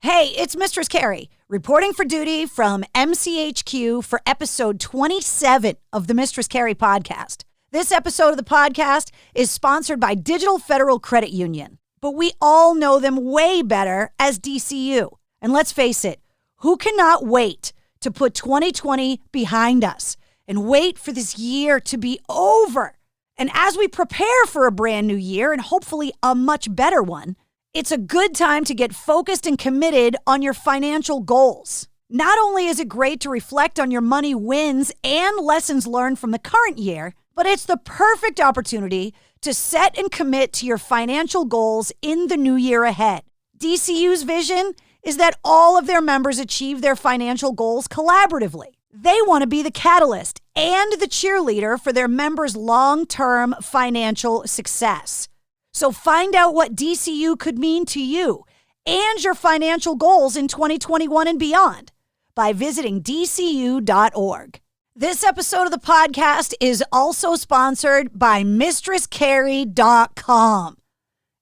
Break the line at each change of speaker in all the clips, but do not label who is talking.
Hey, it's Mistress Carrie, reporting for duty from MCHQ for episode 27 of the Mistress Carrie podcast. This episode of the podcast is sponsored by Digital Federal Credit Union, but we all know them way better as DCU. And let's face it, who cannot wait to put 2020 behind us and wait for this year to be over? And as we prepare for a brand new year and hopefully a much better one, it's a good time to get focused and committed on your financial goals. Not only is it great to reflect on your money wins and lessons learned from the current year, but it's the perfect opportunity to set and commit to your financial goals in the new year ahead. DCU's vision is that all of their members achieve their financial goals collaboratively. They want to be the catalyst and the cheerleader for their members' long-term financial success. So find out what DCU could mean to you and your financial goals in 2021 and beyond by visiting dcu.org. This episode of the podcast is also sponsored by MistressCarrie.com.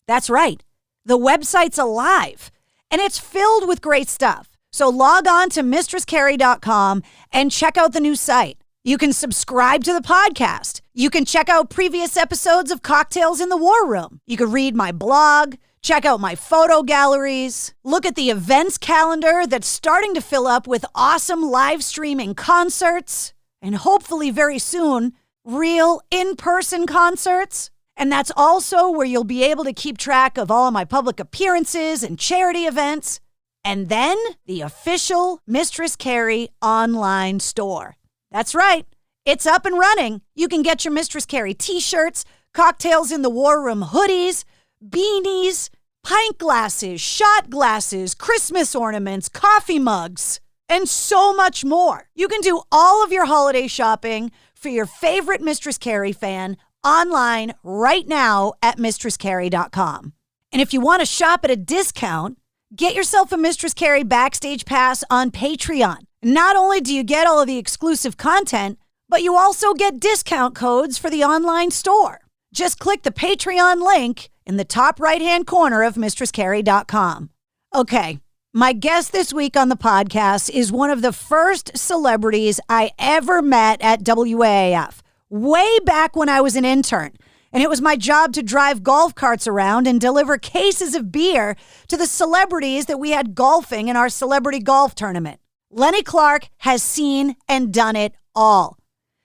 That's right. The website's alive and it's filled with great stuff. So log on to MistressCarrie.com and check out the new site. You can subscribe to the podcast. You can check out previous episodes of Cocktails in the War Room. You can read my blog, check out my photo galleries, look at the events calendar that's starting to fill up with awesome live streaming concerts, and hopefully very soon, real in-person concerts. And that's also where you'll be able to keep track of all of my public appearances and charity events. And then the official Mistress Carrie online store. That's right. It's up and running. You can get your Mistress Carrie t-shirts, Cocktails in the War Room hoodies, beanies, pint glasses, shot glasses, Christmas ornaments, coffee mugs, and so much more. You can do all of your holiday shopping for your favorite Mistress Carrie fan online right now at MistressCarrie.com. And if you want to shop at a discount, get yourself a Mistress Carrie Backstage Pass on Patreon. Not only do you get all of the exclusive content, but you also get discount codes for the online store. Just click the Patreon link in the top right-hand corner of MistressCarrie.com. Okay, my guest this week on the podcast is one of the first celebrities I ever met at WAAF, way back when I was an intern. And it was my job to drive golf carts around and deliver cases of beer to the celebrities that we had golfing in our celebrity golf tournament. Lenny Clarke has seen and done it all.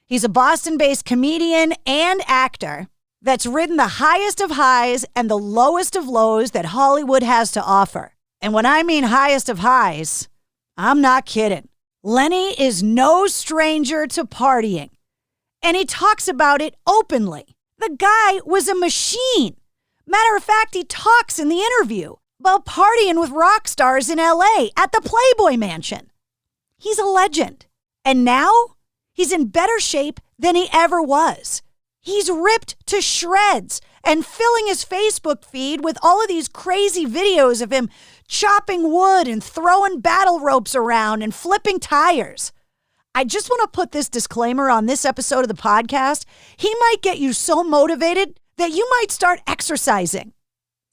He's a Boston-based comedian and actor that's ridden the highest of highs and the lowest of lows that Hollywood has to offer. And when I mean highest of highs, I'm not kidding. Lenny is no stranger to partying, and he talks about it openly. The guy was a machine. Matter of fact, he talks in the interview about partying with rock stars in LA at the Playboy mansion. He's a legend. And now he's in better shape than he ever was. He's ripped to shreds and filling his Facebook feed with all of these crazy videos of him chopping wood and throwing battle ropes around and flipping tires. I just want to put this disclaimer on this episode of the podcast. He might get you so motivated that you might start exercising.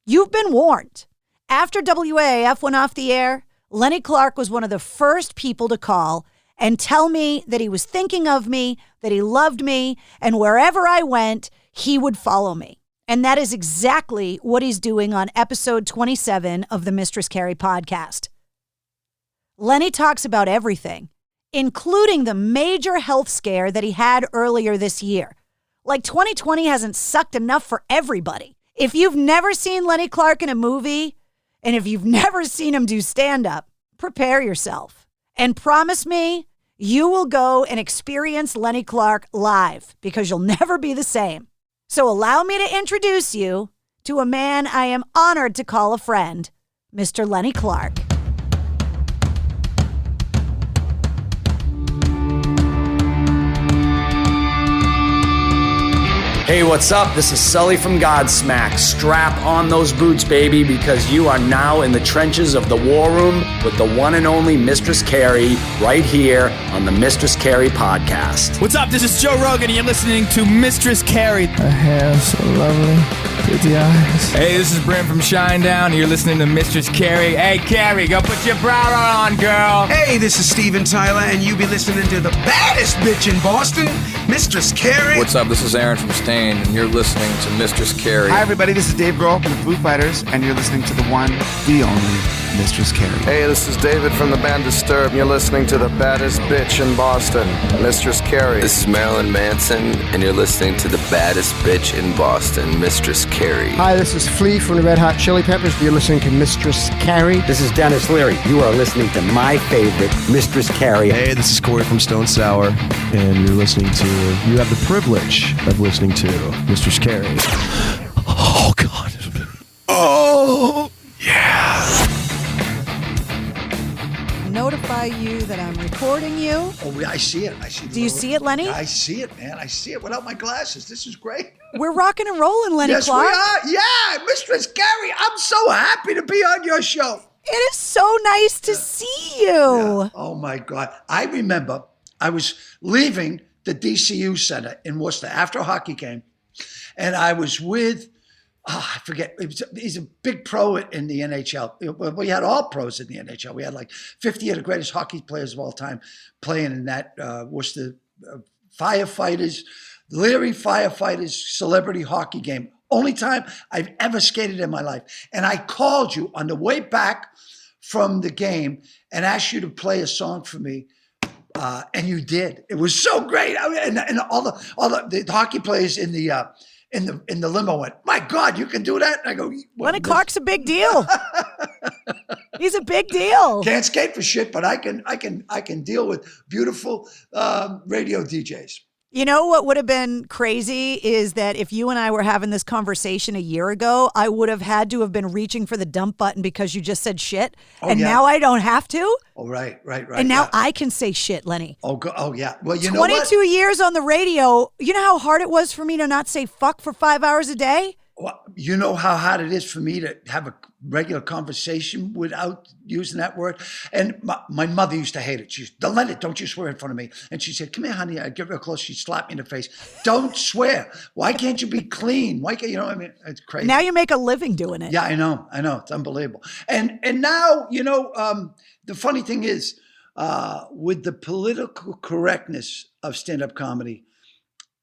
You've been warned. After WAAF went off the air, Lenny Clarke was one of the first people to call and tell me that he was thinking of me, that he loved me, and wherever I went, he would follow me. And that is exactly what he's doing on episode 27 of the Mistress Carrie podcast. Lenny talks about everything, including the major health scare that he had earlier this year. Like 2020 hasn't sucked enough for everybody. If you've never seen Lenny Clarke in a movie, and if you've never seen him do stand-up, prepare yourself. And promise me, you will go and experience Lenny Clarke live because you'll never be the same. So allow me to introduce you to a man I am honored to call a friend, Mr. Lenny Clarke.
Hey, what's up? This is Sully from Godsmack. Strap on those boots, baby, because you are now in the trenches of the war room with the one and only Mistress Carrie right here on the Mistress Carrie podcast.
What's up? This is Joe Rogan, and you're listening to Mistress Carrie.
Her hair so lovely, pretty eyes.
Hey, this is Brent from Shinedown, and you're listening to Mistress Carrie. Hey, Carrie, go put your bra on, girl.
Hey, this is Steven Tyler, and you be listening to the baddest bitch in Boston, Mistress Carrie.
What's up? This is Aaron from Stain, and you're listening to Mistress Carrie.
Hi, everybody. This is Dave Grohl from the Foo Fighters, and you're listening to the one, the only Mistress Carrie.
Hey, this is David from the band Disturbed, and you're listening to the baddest bitch in Boston, Mistress Carrie.
This is Marilyn Manson, and you're listening to the baddest bitch in Boston, Mistress Carrie.
Hi, this is Flea from the Red Hot Chili Peppers. You're listening to Mistress Carrie.
This is Dennis Leary. You are listening to my favorite, Mistress Carrie.
Hey, this is Corey from Stone Sour, and you're listening to, you have the privilege of listening to Mistress Carrie. Oh, God. Oh, yeah.
Notify you that I'm recording you.
Oh, I see it. I see.
Do you see it, Lenny?
I see it, man. I see it without my glasses. This is great.
We're rocking and rolling, Lenny Clarke.
Yes, we are. Yeah, Mistress Carrie, I'm so happy to be on your show.
It is so nice to see you.
Yeah. Oh, my God. I remember I was leaving the DCU Center in Worcester after a hockey game, and I was with, I forget, he's a big pro in the NHL. We had all pros in the NHL. We had like 50 of the greatest hockey players of all time playing in that Worcester Firefighters, Leary Firefighters celebrity hockey game. Only time I've ever skated in my life. And I called you on the way back from the game and asked you to play a song for me. And you did. It was so great. I mean, and all the hockey players in the limo went, "My God, you can do that!" And I go,
Lenny Clarke's a big deal. He's a big deal.
Can't skate for shit, but I can deal with beautiful radio DJs.
You know what would have been crazy is that if you and I were having this conversation a year ago, I would have had to have been reaching for the dump button because you just said shit. And now I don't have to.
Oh, right. And
now I can say shit, Lenny.
Oh, yeah. Well, you know what?
22 years on the radio. You know how hard it was for me to not say fuck for 5 hours a day?
Well, you know how hard it is for me to have a regular conversation without using that word. And my mother used to hate it. She used, "Lenny, don't you swear in front of me." And she said, "Come here, honey." I'd get real close. She'd slap me in the face. "Don't swear. Why can't you be clean? Why can't you know what I mean?" It's crazy.
Now you make a living doing it.
Yeah, I know. It's unbelievable. And now, the funny thing is, with the political correctness of stand-up comedy,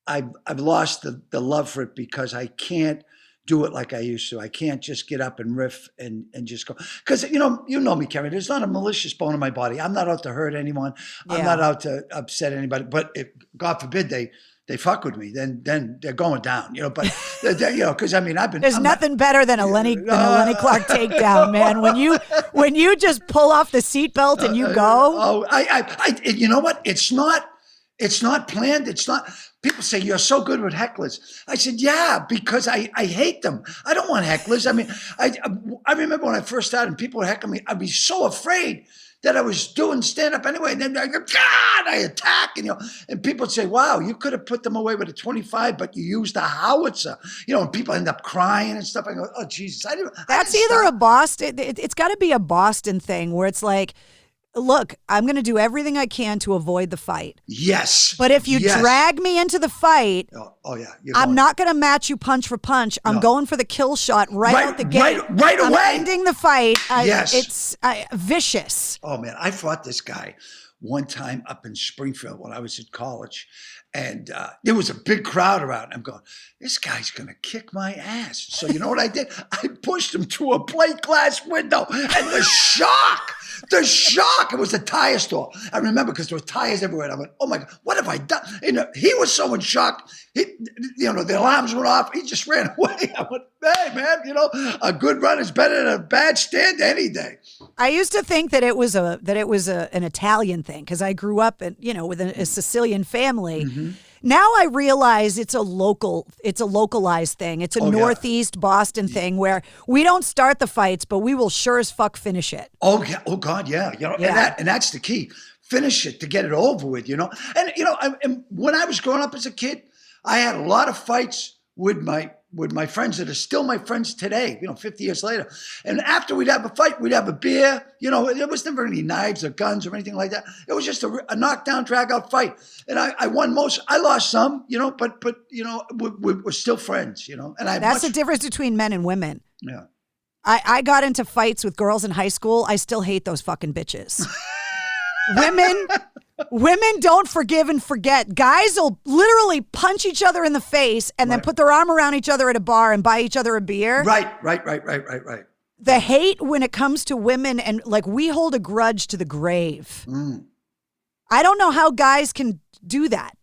I've lost the love for it because I can't do it like I used to. I can't just get up and riff and just go. Because, you know me, Carrie, there's not a malicious bone in my body. I'm not out to hurt anyone. Yeah. I'm not out to upset anybody. But if, God forbid, they fuck with me, then they're going down, But, because, I've been...
There's nothing better than a Lenny Clarke takedown, man. When you just pull off the seatbelt and you go.
You know what? It's not planned. It's not... People say, "You're so good with hecklers." I said, "Yeah, because I hate them. I don't want hecklers." I mean, I remember when I first started and people would heckle me, I'd be so afraid that I was doing stand-up anyway. And then I go, God, I attack. And people would say, "Wow, you could have put them away with a 25, but you used a howitzer." And people end up crying and stuff. I go, "Oh, Jesus."
That's either a Boston, it's got to be a Boston thing where it's like, look, I'm going to do everything I can to avoid the fight.
Yes.
But if you drag me into the fight, I'm not going to match you punch for punch. I'm going for the kill shot right out the gate.
Right away.
I'm ending the fight.
Yes.
It's vicious.
Oh, man. I fought this guy one time up in Springfield when I was at college. And there was a big crowd around. I'm going, this guy's going to kick my ass. So you know what I did? I pushed him through a plate glass window. And the shock, it was a tire store. I remember because there were tires everywhere. And I went, oh my God, what have I done? He was so in shock. The alarms went off. He just ran away. I went, hey, man, a good run is better than a bad stand any day.
I used to think that it was an Italian thing because I grew up with a Sicilian family. Mm-hmm. Now I realize it's a localized thing. It's a Northeast Boston thing where we don't start the fights, but we will sure as fuck finish it.
Oh yeah. Oh God, yeah. And that's the key. Finish it to get it over with, And when I was growing up as a kid, I had a lot of fights with my friends that are still my friends today, 50 years later. And after we'd have a fight, we'd have a beer. There was never any knives or guns or anything like that. It was just a knockdown, drag out fight. And I won most. I lost some, but we're still friends, And
that's the difference between men and women.
Yeah.
I got into fights with girls in high school. I still hate those fucking bitches. Women don't forgive and forget. Guys will literally punch each other in the face and then put their arm around each other at a bar and buy each other a beer.
Right.
The hate when it comes to women, and like, we hold a grudge to the grave. I don't know how guys can do that.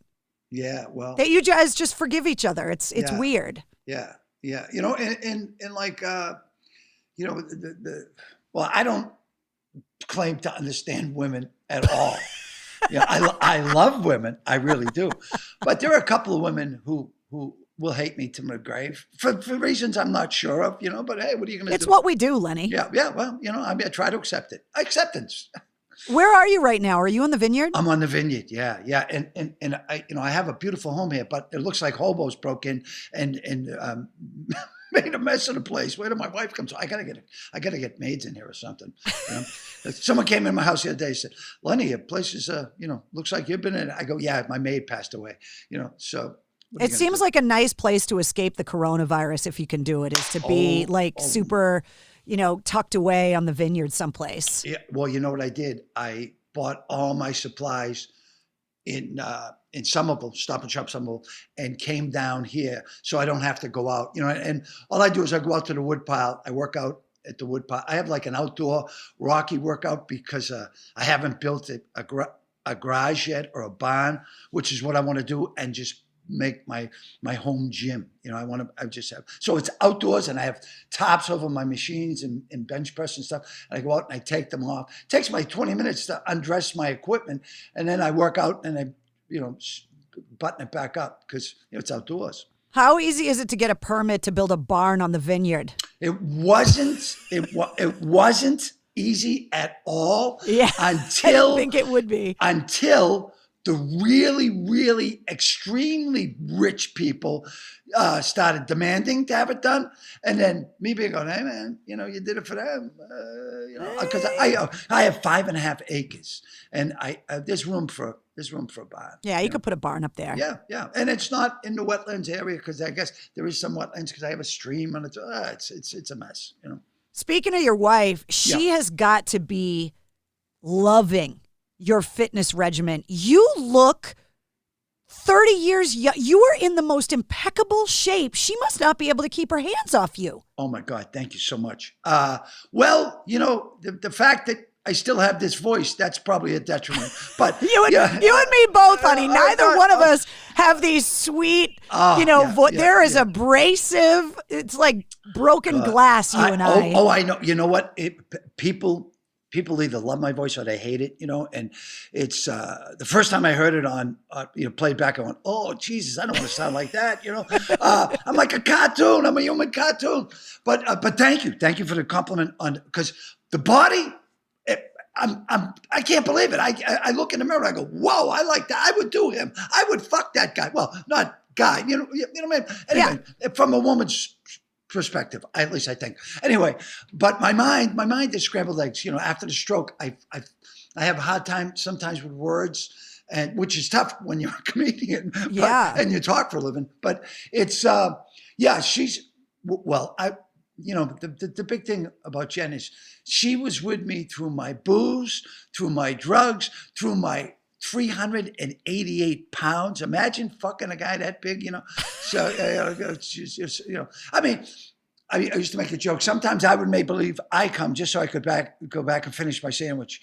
Yeah, well.
That you guys just forgive each other. It's weird.
Yeah. And like, well, I don't claim to understand women at all. I love women. I really do. But there are a couple of women who will hate me to my grave for reasons I'm not sure of, but hey, what are you going to do?
It's what we do, Lenny.
Yeah. Well, I try to accept it. Acceptance.
Where are you right now? Are you on the vineyard?
I'm on the vineyard. Yeah. And I have a beautiful home here, but it looks like hobos broke in and made a mess of the place. Where did my wife come? So I gotta get maids in here or something. Someone came in my house the other day and said, "Lenny, your place is looks like you've been in it." I go, "Yeah, my maid passed away." So
it seems like a nice place to escape the coronavirus, if you can do it, is to be super, tucked away on the vineyard someplace.
Yeah. Well, you know what I did? I bought all my supplies in Somerville, Stop and Shop Somerville, and came down here so I don't have to go out. And all I do is I go out to the woodpile. I work out at the woodpile. I have like an outdoor Rocky workout because I haven't built a garage yet or a barn, which is what I want to do, and just make my home gym. So it's outdoors, and I have tops over my machines and bench press and stuff. And I go out and I take them off. It takes me 20 minutes to undress my equipment, and then I work out and I, button it back up because it's outdoors.
How easy is it to get a permit to build a barn on the vineyard?
It wasn't easy at all.
Yeah,
until
I think it would be
until the really, really extremely rich people started demanding to have it done. And then me being going, "Hey man, you did it for them." Because I have 5.5 acres and there's room for a barn.
Yeah, you could put a barn up there.
Yeah. And it's not in the wetlands area because I guess there is some wetlands because I have a stream and it's a mess,
Speaking of your wife, she has got to be loving your fitness regimen. You look 30 years young. You are in the most impeccable shape. She must not be able to keep her hands off you.
Oh my God, thank you so much. Well, the fact that I still have this voice, that's probably a detriment. But
you and me both, honey. Neither one of us have these sweet, there is abrasive. It's like broken glass, you and I.
Oh, I know. You know what? People either love my voice or they hate it, and it's the first time I heard it on, played back, I went, "Oh, Jesus, I don't want to sound like that." I'm like a cartoon. I'm a human cartoon. But thank you for the compliment because the body, I can't believe it. I look in the mirror, and I go, "Whoa, I like that. I would do him. I would fuck that guy." Well, not guy, you know what I mean? Anyway, from a woman's perspective, at least I think. Anyway, but my mind is scrambled eggs. After the stroke, I have a hard time sometimes with words, and which is tough when you're a comedian, and you talk for a living. But it's she's the big thing about Jen is she was with me through my booze, through my drugs, through my 388 pounds. Imagine fucking a guy that big, So, I mean, I used to make a joke. Sometimes I would make believe I come just so I could go back and finish my sandwich.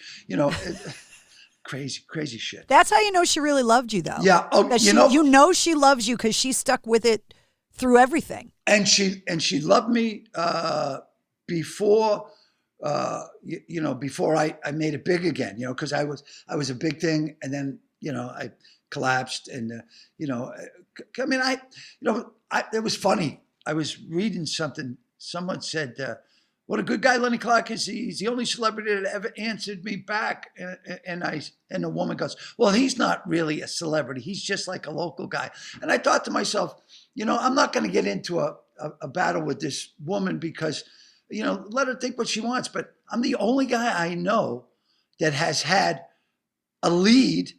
Crazy shit.
That's how you know she really loved you, though.
Yeah. Oh,
she loves you because she stuck with it through everything.
And she loved me before. Before I made it big again, because I was a big thing, and then I collapsed, and it was funny. I was reading something. Someone said, what a good guy Lenny Clarke is. He's the only celebrity that ever answered me back. And the woman goes, well, he's not really a celebrity. He's just like a local guy. And I thought to myself, I'm not going to get into a battle with this woman because, let her think what she wants. But I'm the only guy I know that has had a lead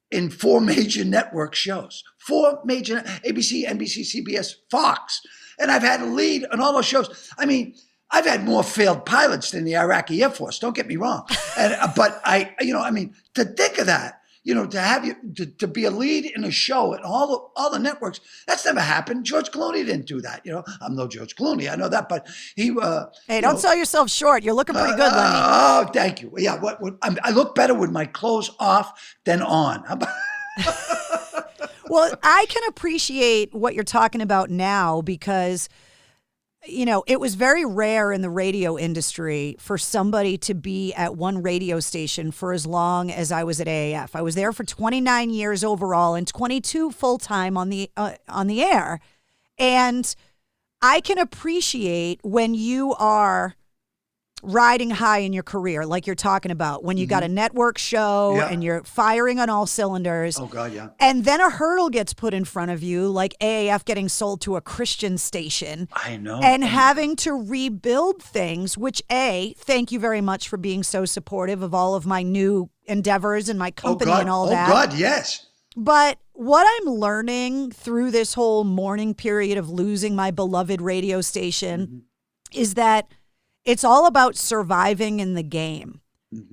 in 4 major network shows. 4 major, ABC, NBC, CBS, Fox. And I've had a lead on all those shows. I mean, I've had more failed pilots than the Iraqi Air Force. Don't get me wrong. But to think of that, to have you to be a lead in a show at all the networks, that's never happened. George Clooney didn't do that. I'm no George Clooney, I know that, but he.
Hey, don't sell yourself short. You're looking pretty good, Lenny.
Oh, thank you. Yeah, I look better with my clothes off than on.
Well, I can appreciate what you're talking about now because, it was very rare in the radio industry for somebody to be at one radio station for as long as I was at AAF. I was there for 29 years overall and 22 full-time on the air. And I can appreciate when you are riding high in your career, like you're talking about, when you got a network show and you're firing on all cylinders.
Oh, God, yeah.
And then a hurdle gets put in front of you, like AAF getting sold to a Christian station.
I know.
And having to rebuild things, which, thank you very much for being so supportive of all of my new endeavors and my company and all that.
Oh, God, yes.
But what I'm learning through this whole mourning period of losing my beloved radio station is that it's all about surviving in the game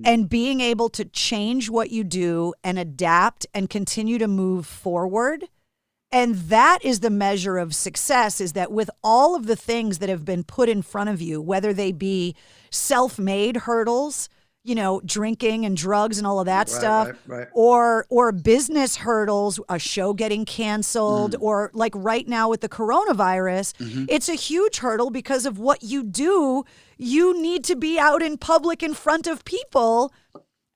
and being able to change what you do and adapt and continue to move forward. And that is the measure of success, is that with all of the things that have been put in front of you, whether they be self-made hurdles, drinking and drugs and all of that stuff,
right.
or business hurdles, a show getting canceled, or like right now with the coronavirus, it's a huge hurdle because of what you do. You need to be out in public in front of people.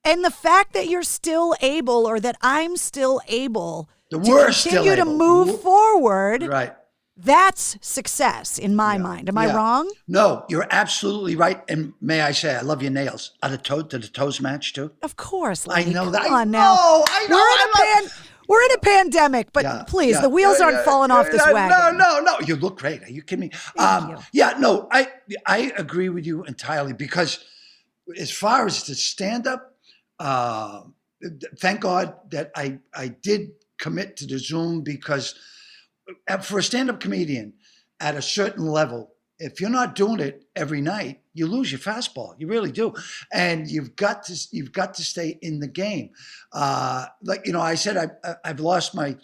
And the fact that you're still able, or that I'm still able to continue to move forward.
Right.
That's success in my mind. Am I wrong?
No, you're absolutely right. And may I say, I love your nails. Did the toes match too?
Of course. Lenny.
I know that.
Come on now.
I know.
We're in a pandemic, but please, the wheels aren't falling off this wagon.
No. You look great. Are you kidding me?
Thank you.
Yeah, no, I agree with you entirely because as far as the stand-up, thank God that I did commit to the Zoom because for a stand-up comedian at a certain level, if you're not doing it every night, you lose your fastball. You really do, and you've got to stay in the game. I said, I've lost my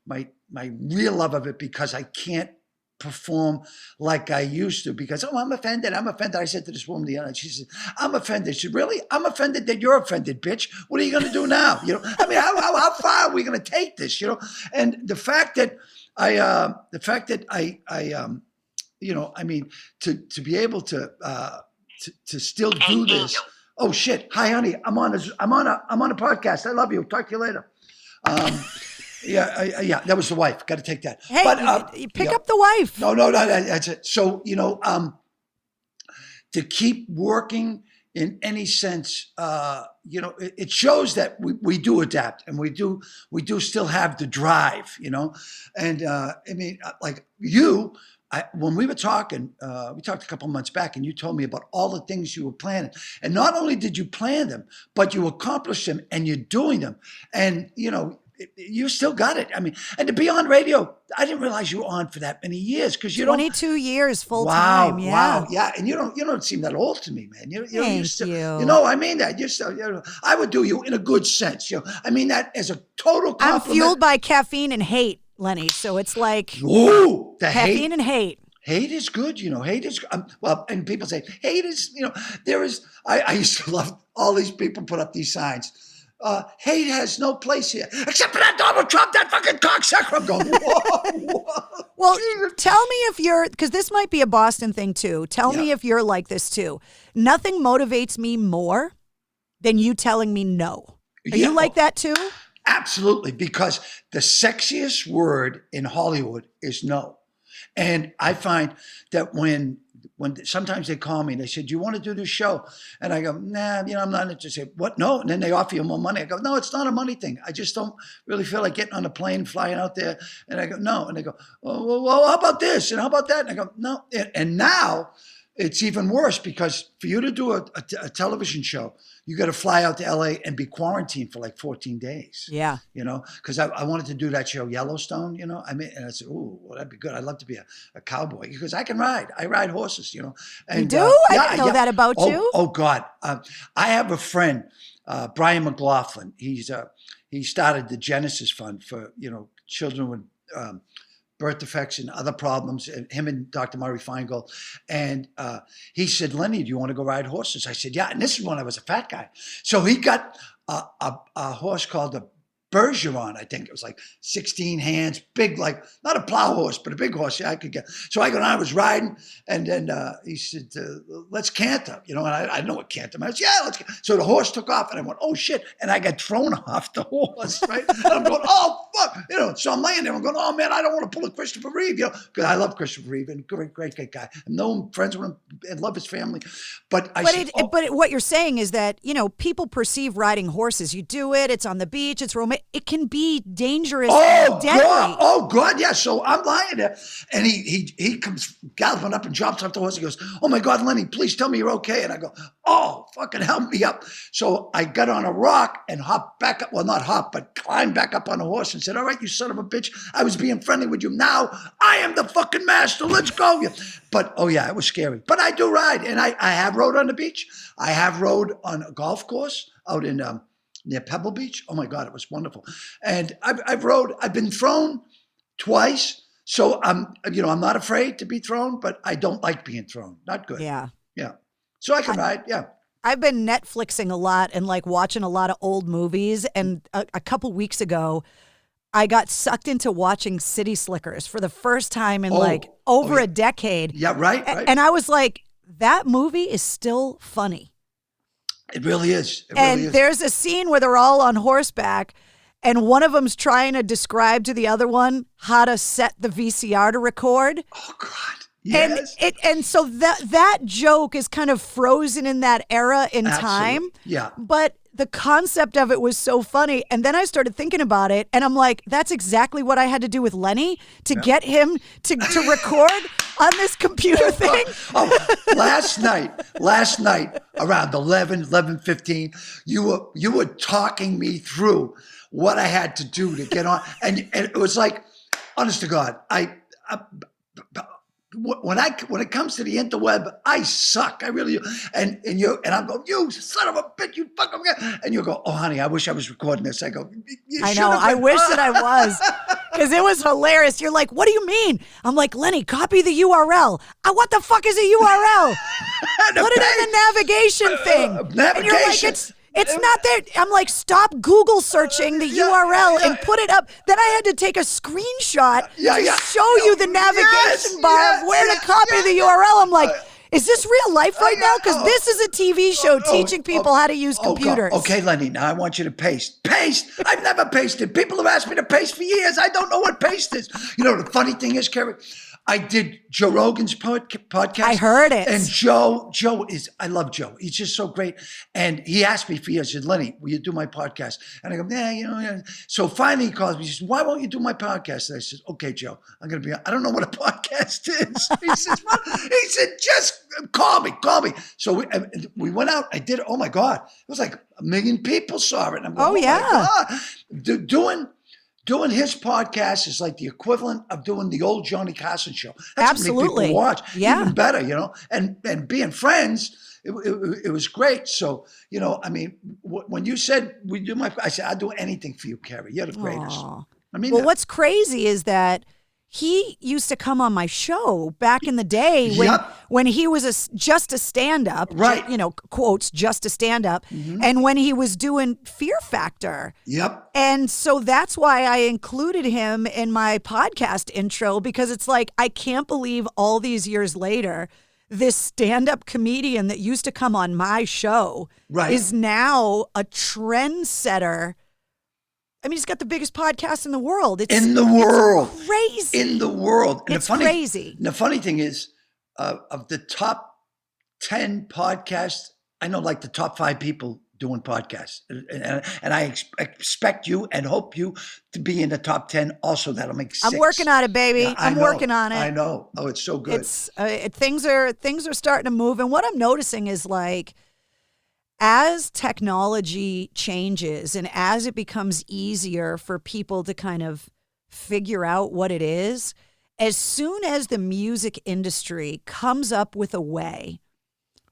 real love of it because I can't perform like I used to because I'm offended. I said to this woman the other night, she said, I'm offended. She said, really? I'm offended that you're offended, bitch. What are you going to do now? How far are we going to take this? And the fact that to be able to still do this. Oh shit! Hi, honey. I'm on a podcast. I love you. Talk to you later. Yeah. That was the wife. Got to take that.
Hey, you pick up the wife.
No. That's it. So to keep working in any sense, it shows that we do adapt and we do still have the drive, and like you, when we were talking, we talked a couple months back and you told me about all the things you were planning, and not only did you plan them, but you accomplished them and you're doing them, and you still got it. And to be on radio, I didn't realize you were on for that many years because
22 years full time.
Wow, yeah, and you don't seem that old to me, man.
Thank you.
I mean that. You're still, I would do you in a good sense. I mean that as a total compliment.
I'm fueled by caffeine and hate, Lenny. So it's like
the
caffeine and hate.
Hate is good, hate is, and people say, hate is, there is, I used to love all these people put up these signs. Hate has no place here, except for that Donald Trump, that fucking cocksucker. I'm going, whoa.
Well, tell me if because this might be a Boston thing too. Tell me if you're like this too. Nothing motivates me more than you telling me no. Are you like that too?
Absolutely, because the sexiest word in Hollywood is no. And I find that when when sometimes they call me and they said, "Do you want to do this show?" And I go, "Nah, I'm not interested." What? No? And then they offer you more money. I go, "No, it's not a money thing. I just don't really feel like getting on a plane, flying out there." And I go, "No." And they go, well, how about this? And how about that? And I go, "No." And now it's even worse because for you to do a television show, you got to fly out to LA and be quarantined for like 14 days.
Yeah.
Because I wanted to do that show Yellowstone, and I said, "Ooh, well, that'd be good. I'd love to be a cowboy because I can ride. I ride horses, And,
you do? I didn't know that about you.
Oh God. I have a friend, Brian McLaughlin. He started the Genesis Fund for, children with birth defects and other problems, and him and Dr. Murray Feingold. And he said, "Lenny, do you want to go ride horses?" I said, "Yeah." And this is when I was a fat guy. So he got a horse called a Bergeron, I think. It was like 16 hands, big, like not a plow horse, but a big horse. Yeah, I could get. So I was riding, and then he said, "Let's canter," and I know what canter meant. Yeah, let's. So the horse took off, and I went, "Oh shit!" And I got thrown off the horse, right? And I'm going, "Oh fuck," So I'm laying there, I'm going, "Oh man, I don't want to pull a Christopher Reeve," because I love Christopher Reeve and great guy. I know him, friends with him, and love his family. But
what you're saying is that people perceive riding horses. You do it; it's on the beach, it's romantic. It can be dangerous and deadly.
Oh God, yeah. So I'm lying there, and he comes galloping up and jumps off the horse. He goes, "Oh my God, Lenny, please tell me you're okay." And I go, "Oh, fucking help me up." So I got on a rock and hopped back up. Well, not hop, but climbed back up on the horse and said, "All right, you son of a bitch. I was being friendly with you. Now I am the fucking master. Let's go." But oh yeah, it was scary. But I do ride, and I have rode on the beach. I have rode on a golf course out in near Pebble Beach. Oh my God, it was wonderful. And I've been thrown twice. So I'm not afraid to be thrown, but I don't like being thrown. Not good.
Yeah.
Yeah. So I can ride. Yeah.
I've been Netflixing a lot and like watching a lot of old movies. And a couple weeks ago, I got sucked into watching City Slickers for the first time in over a decade.
Yeah, right.
And I was like, that movie is still funny.
It really is.
There's a scene where they're all on horseback and one of them's trying to describe to the other one how to set the VCR to record.
Oh God. Yes.
And so that joke is kind of frozen in that era in time.
Yeah.
But the concept of it was so funny. And then I started thinking about it and I'm like, that's exactly what I had to do with Lenny to get him to record on this computer thing.
Last night around 11:15, you were talking me through what I had to do to get on. And it was like, honest to God, when it comes to the interweb, I suck. I really do. And I'm going, "You son of a bitch, you fucking," and you go, "Oh honey, I wish I was recording this." I go,
I know, I wish that I was. Because it was hilarious. You're like, "What do you mean?" I'm like, "Lenny, copy the URL." What the fuck is a URL? Put it in the navigation thing.
Navigation.
And you're like, it's not there. I'm like, "Stop Google searching the URL and put it up." Then I had to take a screenshot to show you the navigation bar of where to copy the URL. I'm like, is this real life right now? Because this is a TV show teaching people how to use computers.
Okay, Lenny, now I want you to paste. Paste? I've never pasted. People have asked me to paste for years. I don't know what paste is. The funny thing is, Carrie, I did Joe Rogan's podcast.
I heard it.
And I love Joe. He's just so great. And he asked me for years, he said, "Lenny, will you do my podcast?" And I go, "Yeah, So finally he calls me. He says, "Why won't you do my podcast?" And I said, "Okay, Joe, I don't know what a podcast is." He said, "Just call me. So we went out. I did it. Oh my God. It was like 1 million people saw it. And I'm going, my God. Doing his podcast is like the equivalent of doing the old Johnny Carson show. That's
absolutely.
How many people watch.
Yeah.
Even better, and being friends, it was great. So, when you said I said, "I'd do anything for you, Carrie. You're the greatest."
Aww.
I mean,
what's crazy is that he used to come on my show back in the day when he was just a stand-up,
right?
Quotes, just a stand-up, and when he was doing Fear Factor.
Yep.
And so that's why I included him in my podcast intro, because it's like, I can't believe all these years later, this stand-up comedian that used to come on my show is now a trendsetter. I mean, he's got the biggest podcast in the world. It's crazy.
In the world. And
it's crazy.
The funny thing is, of the top 10 podcasts, I know like the top 5 people doing podcasts. And I expect you and hope you to be in the top 10 also. That'll make 6.
I'm working on it, baby.
Yeah,
I'm working on it.
I know. Oh, it's so good.
It's things are starting to move. And what I'm noticing is like, as technology changes and as it becomes easier for people to kind of figure out what it is, as soon as the music industry comes up with a way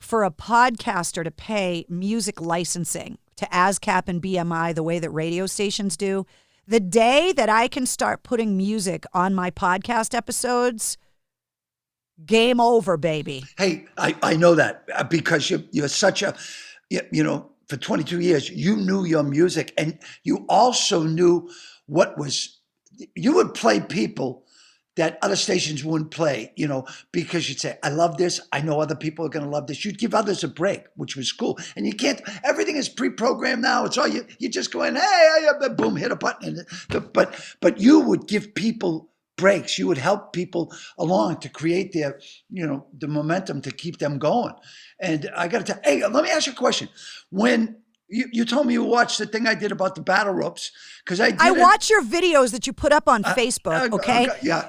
for a podcaster to pay music licensing to ASCAP and BMI the way that radio stations do, the day that I can start putting music on my podcast episodes, game over, baby.
Hey, I know that because you're such a, for 22 years, you knew your music and you also knew you would play people that other stations wouldn't play, because you'd say, I love this. I know other people are going to love this. You'd give others a break, which was cool. And you can't, everything is pre-programmed now. It's all you just go in, hey, boom, hit a button. But you would give people breaks. You would help people along to create their, the momentum to keep them going. And I got to tell, hey, let me ask you a question. When you told me you watched the thing I did about the battle ropes, because I
watch your videos that you put up on Facebook. Okay,
yeah.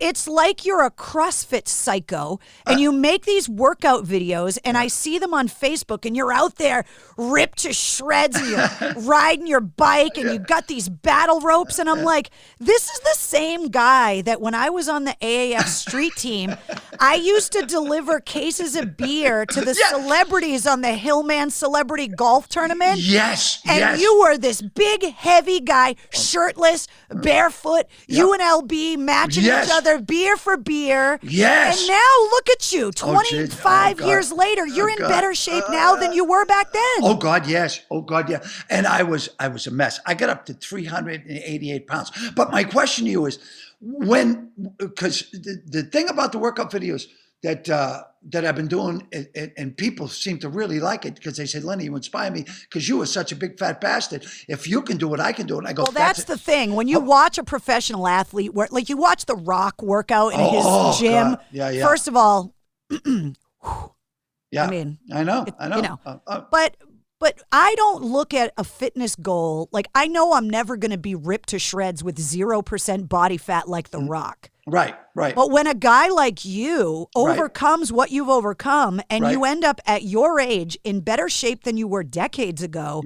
It's like you're a CrossFit psycho, and you make these workout videos, and I see them on Facebook, and you're out there ripped to shreds, and you're riding your bike, and you got these battle ropes, and I'm like, this is the same guy that when I was on the AAF street team, I used to deliver cases of beer to the celebrities on the Hillman Celebrity Golf Tournament.
Yes.
And you were this big, heavy guy, shirtless, barefoot, UNLB, matching each other, beer for beer.
Yes.
And now look at you, 25 years later, you're in better shape now than you were back then.
Oh, God, yes. Oh, God, yeah. And I was a mess. I got up to 388 pounds. But my question to you is, because the thing about the workout videos that I've been doing, and people seem to really like it because they say, Lenny, you inspire me because you are such a big fat bastard. If you can do it, I can do it. And I go,
well, that's the thing. When you watch a professional athlete, like you watch The Rock workout in his gym,
God. Yeah.
First of all,
yeah,
I mean,
I know.
But I don't look at a fitness goal. Like, I know I'm never going to be ripped to shreds with 0% body fat like The Rock.
Right.
But when a guy like you overcomes what you've overcome and you end up at your age in better shape than you were decades ago,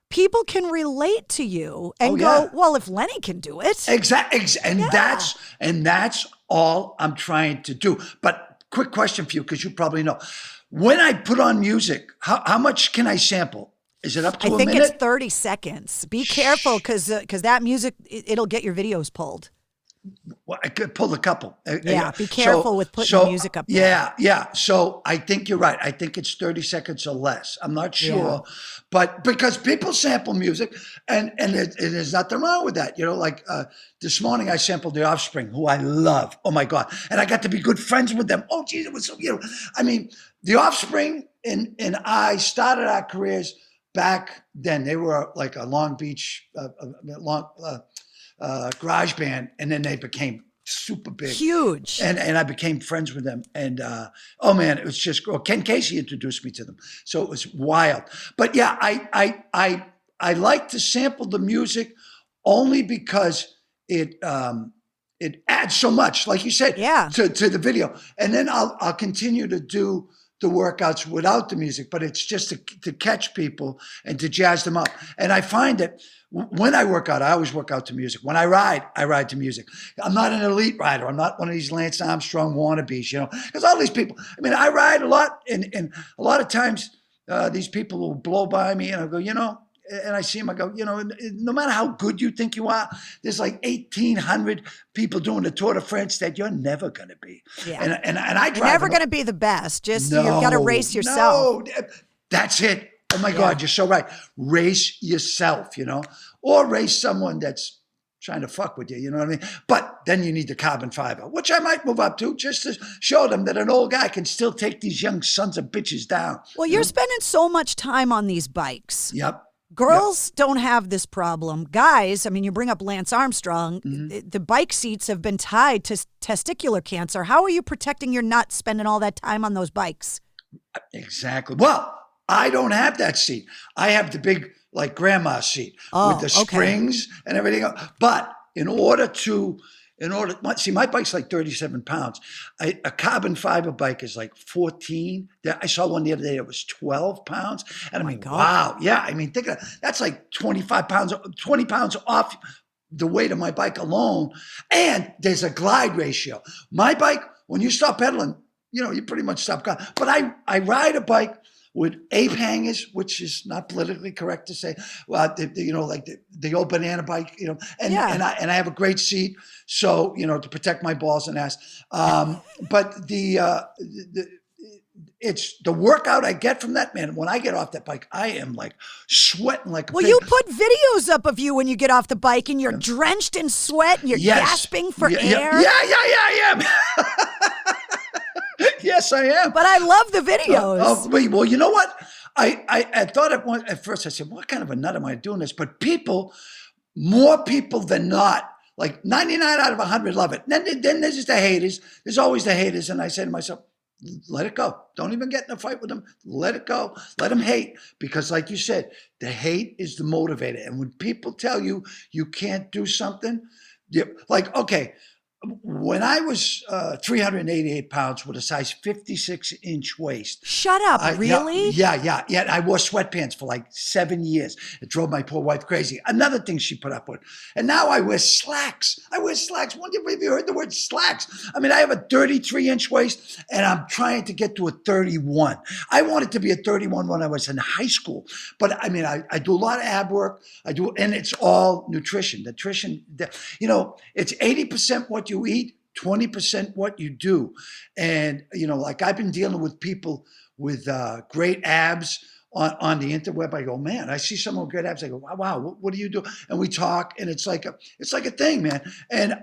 people can relate to you and go, well, if Lenny can do it.
Exactly. And that's all I'm trying to do. But quick question for you, because you probably know. When I put on music, how much can I sample? Is it up to a minute?
I think it's 30 seconds. Be careful because that music, it'll get your videos pulled.
Well, I could pull a couple.
Be careful with putting the music up there.
Yeah. So I think you're right. I think it's 30 seconds or less. I'm not sure. But because people sample music, and there's nothing wrong with that. Like this morning I sampled The Offspring, who I love. Oh, my God. And I got to be good friends with them. Oh, geez, it was so, I mean, The Offspring and I started our careers back then. They were like a Long Beach, garage band, and then they became super big,
huge,
and I became friends with them. And oh man, it was just Ken Casey introduced me to them, so it was wild. But yeah, I like to sample the music only because it adds so much, like you said, to the video. And then I'll continue to do the workouts without the music, but it's just to catch people and to jazz them up. And I find that when I work out, I always work out to music. When I ride to music. I'm not an elite rider. I'm not one of these Lance Armstrong wannabes, because all these people, I mean, I ride a lot, and a lot of times these people will blow by me and I'll go, and I see them, I go, no matter how good you think you are, there's like 1,800 people doing the Tour de France that you're never going to be.
Yeah.
And I drive.
You're never going to be the best. Just you've got to race yourself.
No, that's it. Oh my God, you're so right. Race yourself, or race someone that's trying to fuck with you, you know what I mean? But then you need the carbon fiber, which I might move up to just to show them that an old guy can still take these young sons of bitches down.
Well, you're spending so much time on these bikes.
Yep.
Girls don't have this problem. Guys, I mean, you bring up Lance Armstrong. The bike seats have been tied to testicular cancer. How are you protecting your nuts spending all that time on those bikes?
Exactly. Well, I don't have that seat. I have the big, like, grandma seat with the springs and everything. But in order, see, my bike's like 37 pounds. A carbon fiber bike is like 14. I saw one the other day that was 12 pounds. And I mean, wow. Yeah. I mean, think of that. That's like 20 pounds off the weight of my bike alone. And there's a glide ratio. My bike, when you stop pedaling, you pretty much stop going. But I ride a bike with ape hangers, which is not politically correct to say. Well, like the old banana bike, and I have a great seat, so to protect my balls and ass. But it's the workout I get from that, man. When I get off that bike, I am like sweating like a pig.
You put videos up of you when you get off the bike and you're drenched in sweat and you're gasping for air.
Yeah. Yes, I am.
But I love the videos.
Well, you know what? I thought at first, I said, what kind of a nut am I doing this? But more people than not, like 99 out of 100 love it. Then there's just the haters. There's always the haters. And I said to myself, let it go. Don't even get in a fight with them. Let it go. Let them hate. Because like you said, the hate is the motivator. And when people tell you you can't do something, like, okay, when I was 388 pounds with a size 56-inch waist.
Shut up, really?
Yeah. I wore sweatpants for like 7 years. It drove my poor wife crazy. Another thing she put up with. And now I wear slacks. Have you heard the word slacks? I mean, I have a 33-inch waist, and I'm trying to get to a 31. I wanted to be a 31 when I was in high school. But I mean, I do a lot of ab work. And it's all nutrition. Nutrition, it's 80% what you eat, 20% what you do. And, like I've been dealing with people with great abs on the interweb. I go, man, I see someone with great abs. I go, wow, what do you do? And we talk, and it's like a thing, man. And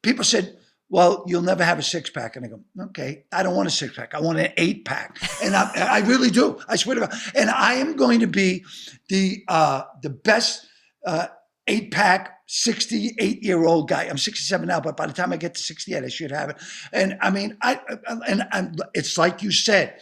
people said, well, you'll never have a 6-pack. And I go, okay, I don't want a 6-pack. I want an 8-pack. And I really do. I swear to God. And I am going to be the best 8-pack 68-year-old guy. I'm 67 now, but by the time I get to 68, I should have it. And I mean, it's like you said,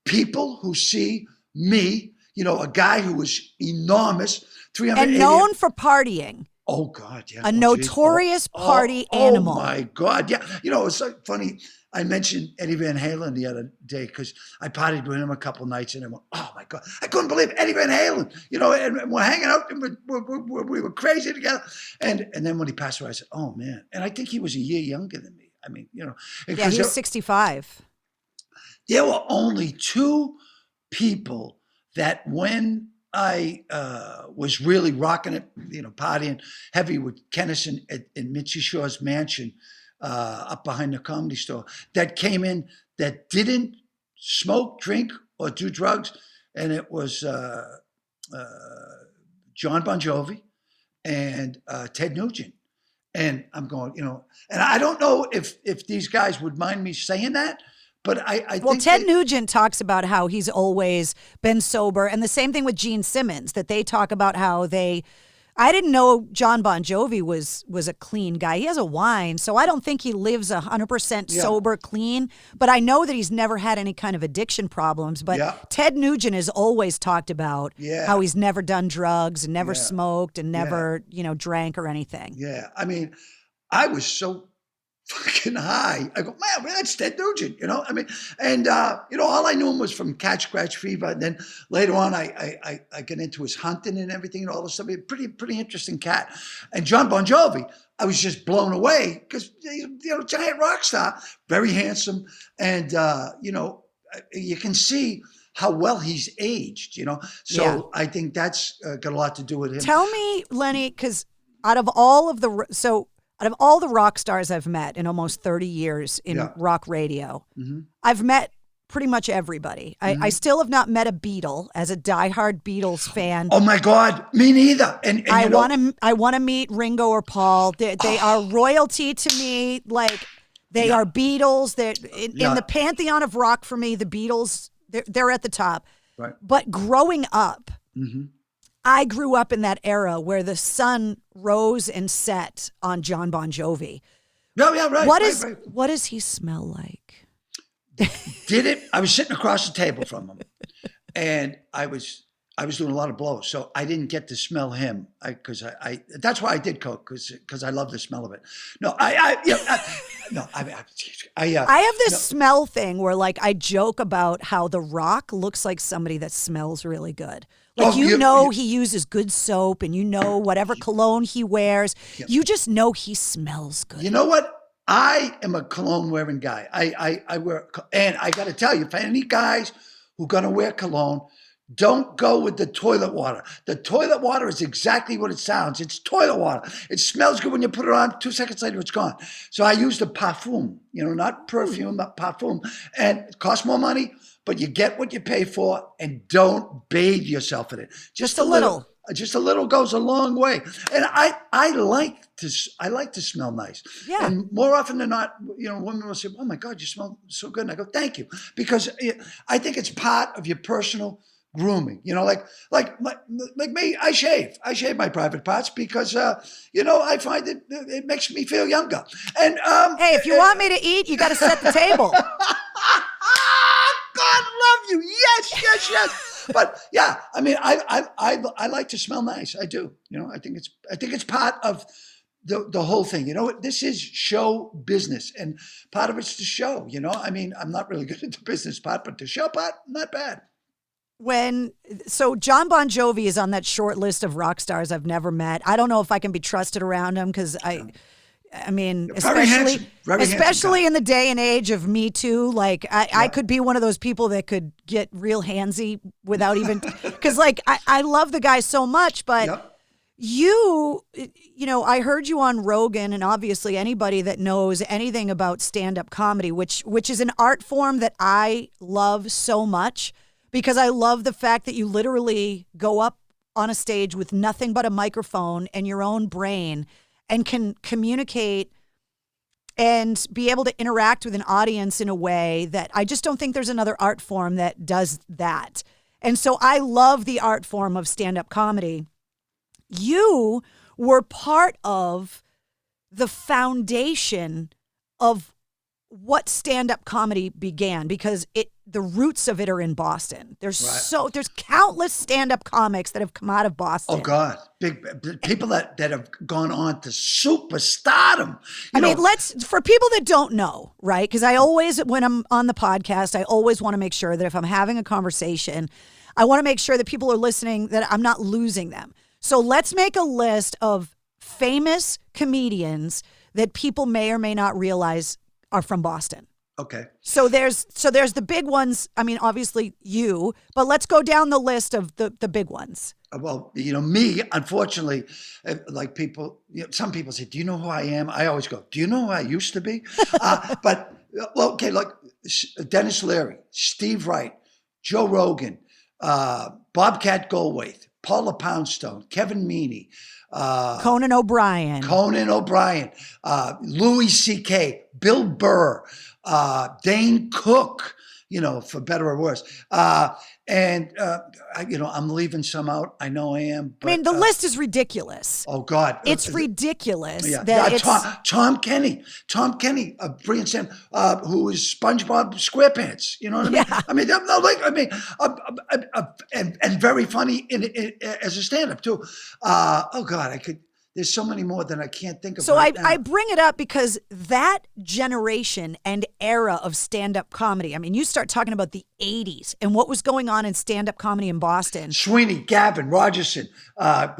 people who see me, a guy who was enormous, 380
and known for partying.
Oh God, yeah.
A notorious party animal.
Oh my God, yeah. It's so funny. I mentioned Eddie Van Halen the other day because I partied with him a couple nights, and I went, oh my God, I couldn't believe Eddie Van Halen. And we're hanging out, and we were crazy together. And then when he passed away, I said, oh man. And I think he was a year younger than me. I mean,
yeah, he was 65.
There were only 2 people that when I was really rocking it, partying heavy with Kennison in Mitzi Shore's mansion up behind the Comedy Store, that came in that didn't smoke, drink, or do drugs. And it was John Bon Jovi and Ted Nugent. And I'm going, and I don't know if these guys would mind me saying that, but I think
Ted Nugent talks about how he's always been sober, and the same thing with Gene Simmons, that they talk about how I didn't know John Bon Jovi was a clean guy. He has a wine, so I don't think he lives 100% sober, clean, but I know that he's never had any kind of addiction problems. But Ted Nugent has always talked about how he's never done drugs and never smoked and never, drank or anything.
Yeah. I mean, I was so fucking high. I go, man, that's Ted Nugent, I mean, and, all I knew him was from Cat Scratch Fever. And then later on, I get into his hunting and everything and all this stuff. Pretty interesting cat. And John Bon Jovi, I was just blown away because, giant rock star, very handsome. And, you can see how well he's aged, So I think that's got a lot to do with him.
Tell me, Lenny, because out of all the rock stars I've met in almost 30 years in rock radio, I've met pretty much everybody. I still have not met a Beatle as a diehard Beatles fan.
Oh my God, me neither. And
I want to meet Ringo or Paul. They are royalty to me. Like they are Beatles. They're in the pantheon of rock for me. The Beatles, they're at the top.
Right.
But growing up, I grew up in that era where the sun rose and set on John Bon Jovi.
No, yeah, right.
What does he smell like?
I was sitting across the table from him, and I was doing a lot of blows, so I didn't get to smell him. Because I that's why I did coke, because I love the smell of it. No, I
have this smell thing where, like, I joke about how The Rock looks like somebody that smells really good. Like, he uses good soap, and whatever cologne he wears, you just know he smells good.
You know what? I am a cologne wearing guy. I wear, and I got to tell you, for any guys who are going to wear cologne, don't go with the toilet water. The toilet water is exactly what it sounds. It's toilet water. It smells good when you put it on. 2 seconds later, it's gone. So I use the parfum, not perfume, but parfum. And it costs more money, but you get what you pay for, and don't bathe yourself in it. Just a little. Just a little goes a long way. And I like to smell nice. Yeah. And more often than not, women will say, "Oh my God, you smell so good." And I go, "Thank you." Because I think it's part of your personal grooming. Like me, I shave my private parts because I find it makes me feel younger. And
hey, if you want me to eat, you got to set the table.
God love you. Yes. But yeah, I mean, I like to smell nice. I do. I think it's part of the whole thing. This is show business, and part of it's the show. I mean, I'm not really good at the business part, but the show part, not bad.
So John Bon Jovi is on that short list of rock stars I've never met. I don't know if I can be trusted around him because I mean, especially in the day and age of Me Too, like I could be one of those people that could get real handsy without even, because like I love the guy so much, but I heard you on Rogan, and obviously anybody that knows anything about stand-up comedy, which is an art form that I love so much, because I love the fact that you literally go up on a stage with nothing but a microphone and your own brain and can communicate and be able to interact with an audience in a way that I just don't think there's another art form that does that. And so I love the art form of stand-up comedy. You were part of the foundation of what stand-up comedy began, because the roots of it are in Boston. There's countless stand-up comics that have come out of Boston.
Oh God, big people that have gone on to superstardom.
For people that don't know, right? Because I always, when I'm on the podcast, I always want to make sure that if I'm having a conversation, I want to make sure that people are listening, that I'm not losing them. So let's make a list of famous comedians that people may or may not realize are from Boston.
Okay.
So there's the big ones. I mean, obviously you, but let's go down the list of the big ones.
Well, me, unfortunately, like people, some people say, "Do you know who I am?" I always go, "Do you know who I used to be?" Like Dennis Leary, Steve Wright, Joe Rogan, Bobcat Goldthwait, Paula Poundstone, Kevin Meaney,
Conan O'Brien,
Louis C.K., Bill Burr, Dane Cook, for better or worse. I'm leaving some out. I know I am. But,
the list is ridiculous.
Oh God,
it's ridiculous.
Yeah. Tom Kenny, a brilliant stand, who is SpongeBob SquarePants. You know what I mean? And very funny as a stand-up too. Oh God, there's so many more than I can't think of.
So I bring it up because that generation and era of stand-up comedy, I mean, you start talking about the 80s and what was going on in stand-up comedy in Boston.
Sweeney, Gavin, Rogerson,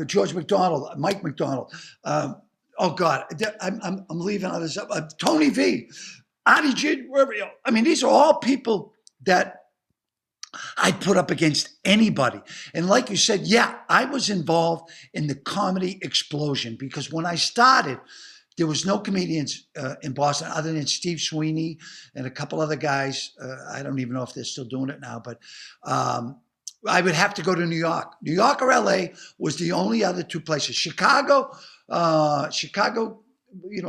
George McDonald, Mike McDonald. Oh God, I'm leaving others up. Tony V, Artie G, I mean, these are all people that I'd put up against anybody. And like you said, I was involved in the comedy explosion, because when I started, there was no comedians in Boston other than Steve Sweeney and a couple other guys. I don't even know if they're still doing it now, but I would have to go to New York. New York or LA was the only other two places. Chicago,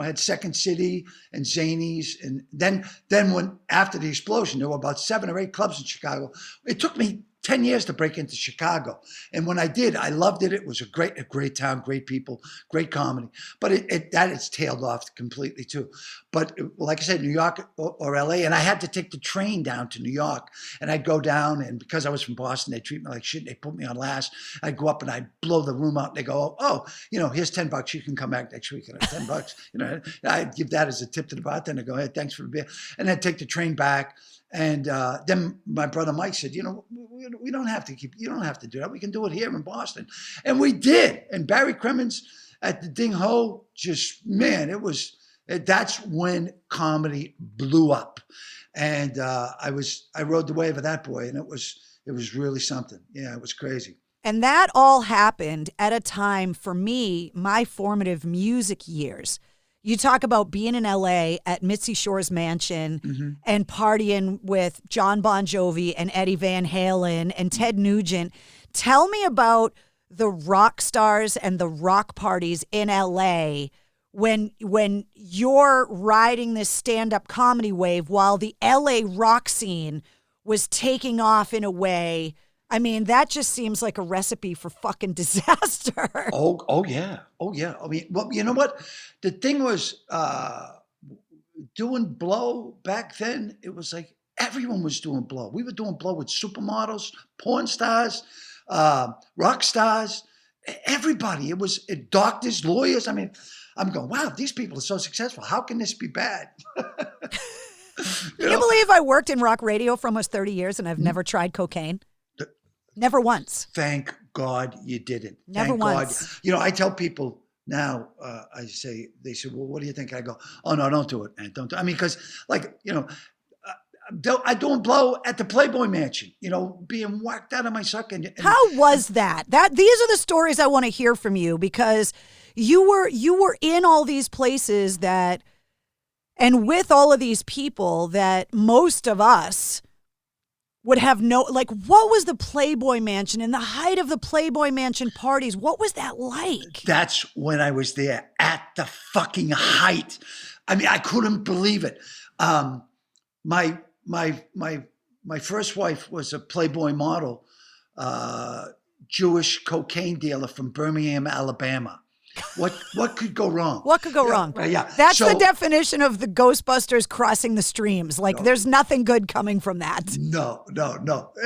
had Second City and Zanies. And then when after the explosion, there were about 7 or 8 clubs in Chicago. It took me 10 years to break into Chicago. And when I did, I loved it. It was a great town, great people, great comedy. But it's tailed off completely too. But like I said, New York or LA, and I had to take the train down to New York. And I'd go down, and because I was from Boston, they treat me like shit. They put me on last. I'd go up and I'd blow the room out. And they go, oh, here's $10. You can come back next week. And $10. I'd give that as a tip to the bartender. Go ahead, thanks for the beer. And I'd take the train back. And then my brother Mike said, we don't have to you don't have to do that. We can do it here in Boston. And we did. And Barry Cremens at the Ding Ho, that's when comedy blew up. And I rode the wave of that boy, and it was really something. Yeah, it was crazy.
And that all happened at a time, for me, my formative music years. You talk about being in LA at Mitzi Shore's mansion and partying with John Bon Jovi and Eddie Van Halen and Ted Nugent. Tell me about the rock stars and the rock parties in LA when you're riding this stand-up comedy wave while the LA rock scene was taking off in a way. I mean, that just seems like a recipe for fucking disaster.
Oh yeah. I mean, well, you know what? The thing was, doing blow back then, it was like everyone was doing blow. We were doing blow with supermodels, porn stars, rock stars, everybody. It was doctors, lawyers. I mean, I'm going, wow, these people are so successful. How can this be bad?
Can you believe I worked in rock radio for almost 30 years and I've never tried cocaine? Never once.
Thank God you didn't.
Never
Thank
once.
God. I tell people now, they say, well, what do you think? I go, oh, no, don't do it, man. Don't do it. I mean, because I don't blow at the Playboy Mansion, being whacked out of my suck. And
how was that? These are the stories I want to hear from you, because you were in all these places and with all of these people that most of us would have what was the Playboy Mansion and the height of the Playboy Mansion parties? What was that like?
That's when I was there at the fucking height. I mean, I couldn't believe it. My first wife was a Playboy model, Jewish cocaine dealer from Birmingham, Alabama. What could go wrong?
What could go wrong?
Yeah.
That's the definition of the Ghostbusters crossing the streams. There's nothing good coming from that.
No.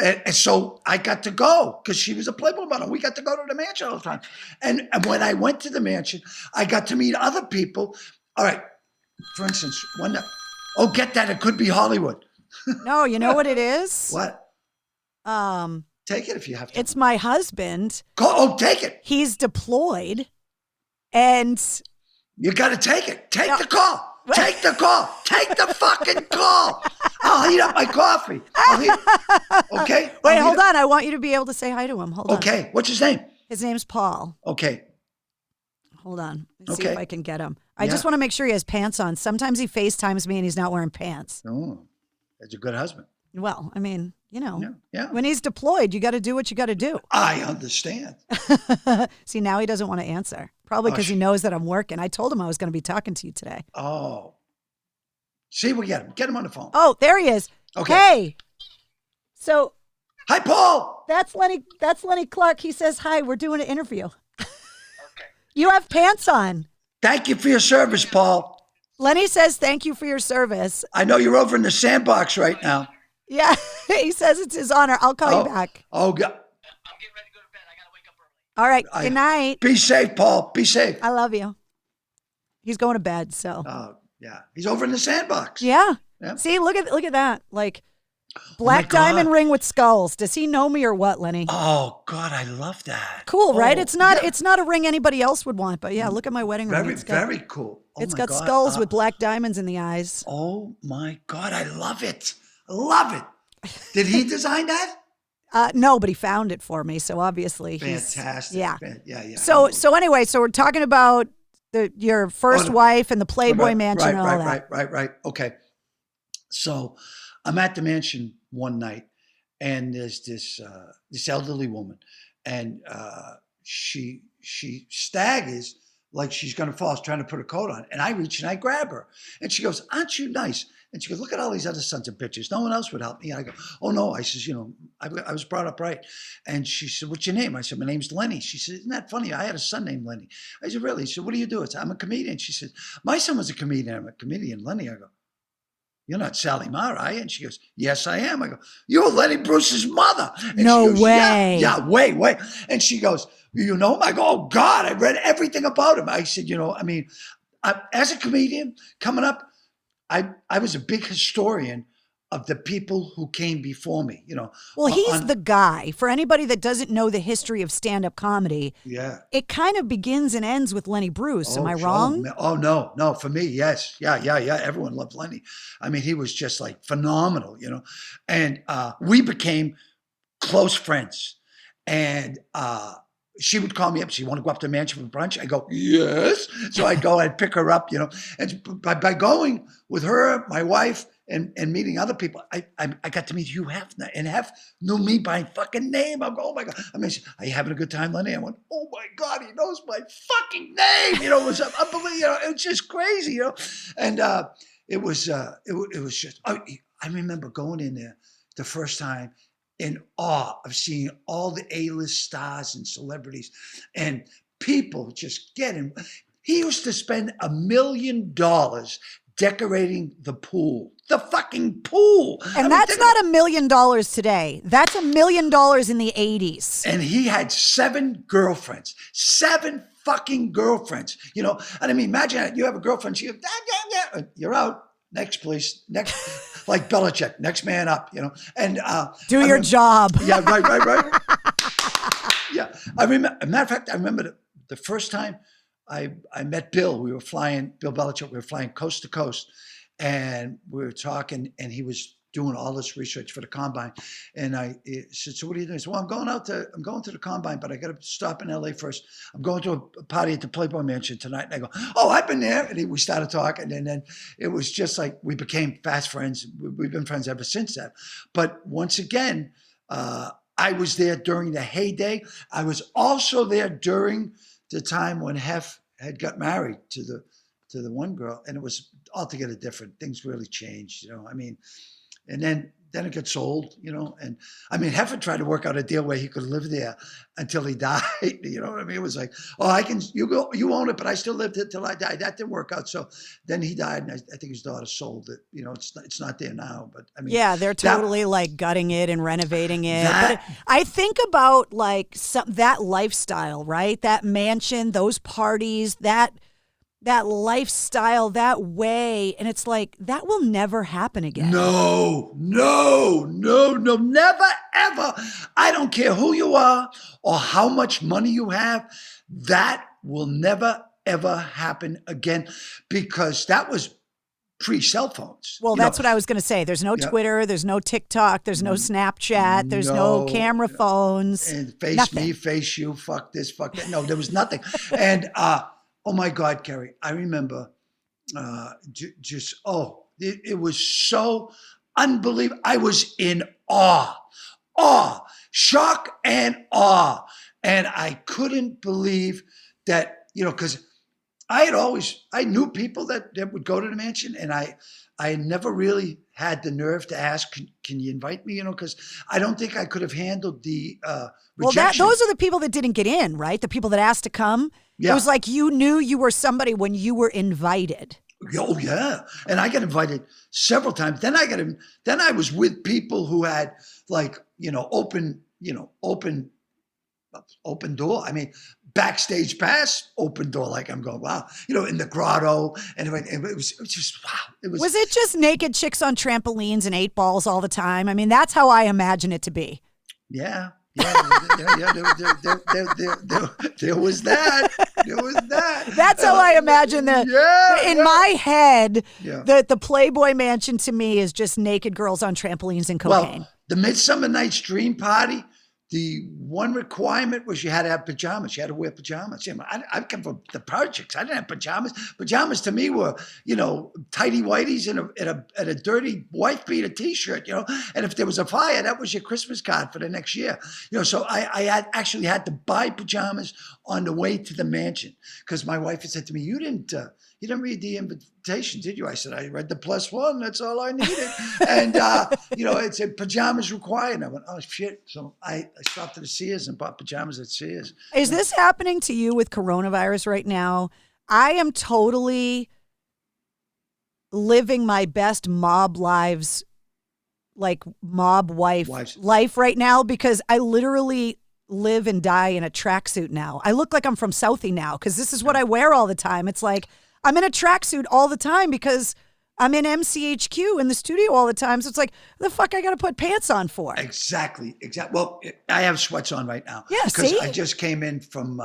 And so I got to go because she was a Playboy model. We got to go to the mansion all the time. And when I went to the mansion, I got to meet other people. All right. For instance, get that. It could be Hollywood.
No, you know what it is?
What? Take it if you have to.
It's my husband.
Take it.
He's deployed. And
you got to take it. Take the call. Take the call. Take the fucking call. I'll heat up my coffee. Okay?
Wait, hold on. I want you to be able to say hi to him. Hold on.
Okay. What's his name?
His name's Paul.
Okay.
Hold on. Let's see if I can get him. I just want to make sure he has pants on. Sometimes he FaceTimes me and he's not wearing pants.
Oh, that's a good husband.
Well, I mean,
yeah.
When he's deployed, you got to do what you got to do.
I understand.
See, now he doesn't want to answer. Probably because he knows that I'm working. I told him I was going to be talking to you today.
Oh. See, we get him. Get him on the phone.
Oh, there he is.
Okay.
Hey. So.
Hi, Paul.
That's Lenny Clarke. He says, hi, we're doing an interview. Okay. You have pants on.
Thank you for your service, Paul.
Lenny says, thank you for your service.
I know you're over in the sandbox right now.
Yeah, he says it's his honor. I'll call you back.
Oh, God.
I'm getting ready to go to bed. I got to wake up early.
All right. Good night.
Be safe, Paul. Be safe.
I love you. He's going to bed, so.
Oh, yeah. He's over in the sandbox.
Yeah.
Yep.
See, look at that. Black diamond ring with skulls. Does he know me or what, Lenny?
Oh, God, I love that.
Cool, right? It's not a ring anybody else would want, but yeah, look at my wedding ring.
Very cool.
It's got skulls with black diamonds in the eyes.
Oh, my God, I love it. Love it. Did he design that?
No, but he found it for me. So obviously,
fantastic.
Yeah.
So
anyway, so we're talking about your first wife and the Playboy Mansion and all that.
Right. Okay. So I'm at the mansion one night, and there's this elderly woman, and she staggers like she's going to fall. I was trying to put a coat on. And I reach and I grab her. And she goes, aren't you nice? And she goes, look at all these other sons of bitches. No one else would help me. And I go, oh, no. I says, I was brought up right. And she said, what's your name? I said, my name's Lenny. She said, isn't that funny? I had a son named Lenny. I said, really? She said, what do you do? I said, I'm a comedian. She said, my son was a comedian. I'm a comedian, Lenny. I go, you're not Sally Marr, are you? And she goes, yes, I am. I go, you're Lenny Bruce's mother. And
no
she goes,
way.
Yeah, way. And she goes, you know him? I go, oh, God, I read everything about him. I said, as a comedian coming up, I was a big historian of the people who came before me,
Well, he's the guy. For anybody that doesn't know the history of stand-up comedy, it kind of begins and ends with Lenny Bruce. Am I wrong?
Oh, no. For me, yes. Yeah. Everyone loved Lenny. I mean, he was just like phenomenal, And we became close friends. And she would call me up. She wanted to go up to the mansion for brunch. I go, yes. So I'd go, I'd pick her up, And by going with her, my wife, and meeting other people, I got to meet Hugh Hefner. And Hef knew me by fucking name. I'm going, oh my God. I mean, are you having a good time, Lenny? I went, oh my God, he knows my fucking name. It was unbelievable. It was just crazy, And it was just, I remember going in there the first time in awe of seeing all the A-list stars and celebrities and people just getting. He used to spend $1 million decorating the pool, the fucking pool.
And that's not $1 million today. That's $1 million in the 80s.
And he had 7 girlfriends, 7 fucking girlfriends, And I mean, imagine you have a girlfriend, she goes, you're out. Next, please. Next, like Belichick, next man up, And
do your job.
Yeah, right. Yeah, I remember. As a matter of fact, I remember the first time I met Bill. Bill Belichick. We were flying coast to coast, and we were talking, and he was doing all this research for the combine. And I said, so what are you doing? He said, well, I'm going to the combine, but I got to stop in LA first. I'm going to a party at the Playboy Mansion tonight. And I go, oh, I've been there. And we started talking. And then it was just like, we became fast friends. We've been friends ever since that. But once again, I was there during the heyday. I was also there during the time when Hef had got married to the one girl. And it was altogether different. Things really changed, I mean, and then it got sold, and I mean, Hefner tried to work out a deal where he could live there until he died. You know what I mean? It was like, oh, you own it, but I still lived it till I died. That didn't work out. So then he died, and I think his daughter sold it. It's not there now, but I mean,
yeah, they're totally like gutting it and renovating it. But I think about like that lifestyle, right? That mansion, those parties, that lifestyle, that way. And it's like, that will never happen again.
No, never, ever. I don't care who you are or how much money you have. That will never, ever happen again, because that was pre-cell phones.
Well, that's what I was going to say. There's no Twitter. There's no TikTok. There's no Snapchat. There's no camera phones.
And face
nothing.
Me, face you, fuck this, fuck that. No, there was nothing. And, oh my God, Carrie, I remember it was so unbelievable. I was in awe, shock and awe. And I couldn't believe that, because I knew people that would go to the mansion, and I never really had the nerve to ask, can you invite me? Because I don't think I could have handled the rejection.
Well, those are the people that didn't get in, right? The people that asked to come. Yeah. It was like you knew you were somebody when you were invited.
Oh yeah, and I got invited several times. Then I was with people who had open door. I mean, backstage pass, open door. Like I'm going, wow, in the grotto, and it was just wow.
Was it just naked chicks on trampolines and 8 balls all the time? I mean, that's how I imagine it to be.
Yeah. There was that.
That's how I imagine in my head, the Playboy Mansion to me is just naked girls on trampolines and cocaine.
Well, the Midsummer Night's Dream Party, The one requirement was you had to have pajamas. You had to wear pajamas. I come from the projects. I didn't have pajamas. Pajamas to me were, tighty whities and a dirty wife beater T-shirt, And if there was a fire, that was your Christmas card for the next year. So I actually had to buy pajamas on the way to the mansion because my wife had said to me, "You didn't read the invitation, did you?" I said, "I read the +1. That's all I needed." And, it said pajamas required. And I went, "Oh, shit." So I stopped at the Sears and bought pajamas at Sears.
Is this happening to you with coronavirus right now? I am totally living my best mob lives, like mob life right now, because I literally live and die in a tracksuit now. I look like I'm from Southie now because this is what I wear all the time. It's like I'm in a tracksuit all the time because I'm in MCHQ in the studio all the time. So it's like, the fuck I got to put pants on for?
Exactly. Well, I have sweats on right now.
Yeah,
because
see?
I just came in from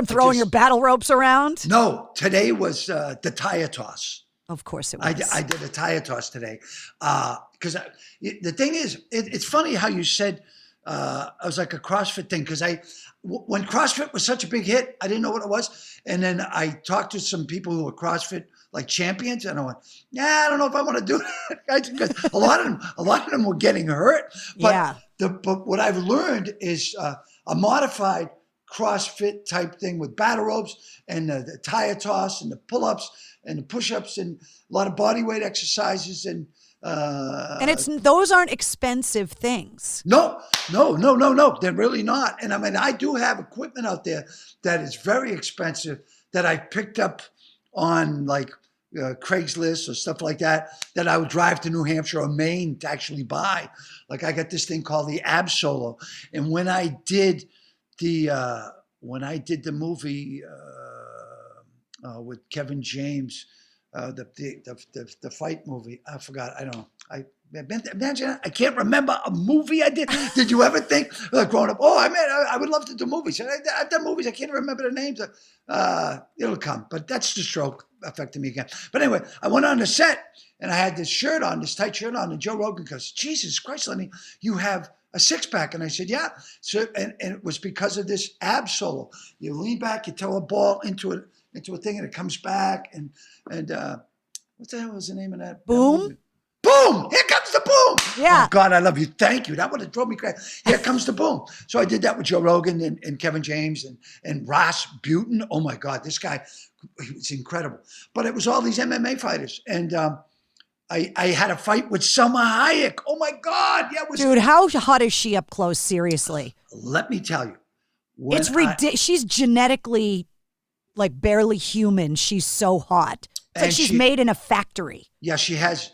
throwing your battle ropes around?
No, today was the tire toss.
Of course it was.
I did a tire toss today. Because the thing is, it's funny how you said I was like a CrossFit thing because when CrossFit was such a big hit, I didn't know what it was. And then I talked to some people who were CrossFit like champions, and I went, I don't know if I want to do that because a lot of them were getting hurt. But but what I've learned is a modified CrossFit type thing with battle ropes and the tire toss and the pull-ups and the push-ups and a lot of body weight exercises and
those aren't expensive things.
No, they're really not. And I mean, I do have equipment out there that is very expensive that I picked up on like Craigslist or stuff like that I would drive to New Hampshire or Maine to actually buy. Like I got this thing called the Ab Solo, and when I did the movie with Kevin James. The fight movie. I forgot. I don't know. Imagine I can't remember a movie I did. Did you ever think like growing up? Oh, I would love to do movies. I've done movies. I can't remember the names. It'll come. But that's the stroke affecting me again. But anyway, I went on the set and I had this tight shirt on, and Joe Rogan goes, "Jesus Christ, Lenny, you have a six-pack." And I said, "Yeah." So and it was because of this Ab Solo. You lean back, you throw a ball into a thing, and it comes back. And what the hell was the name of that?
Boom.
Boom! Here comes the boom!
Yeah.
Oh, God, I love you. Thank you. That would have drove me crazy. Here comes the boom. So I did that with Joe Rogan and Kevin James and Ross Butin. Oh, my God. This guy, he was incredible. But it was all these MMA fighters. And I had a fight with Selma Hayek. Oh, my God. Yeah,
dude, how hot is she up close? Seriously.
Let me tell you.
It's ridiculous. She's genetically like barely human. She's so hot. It's like she's made in a factory.
Yeah, she has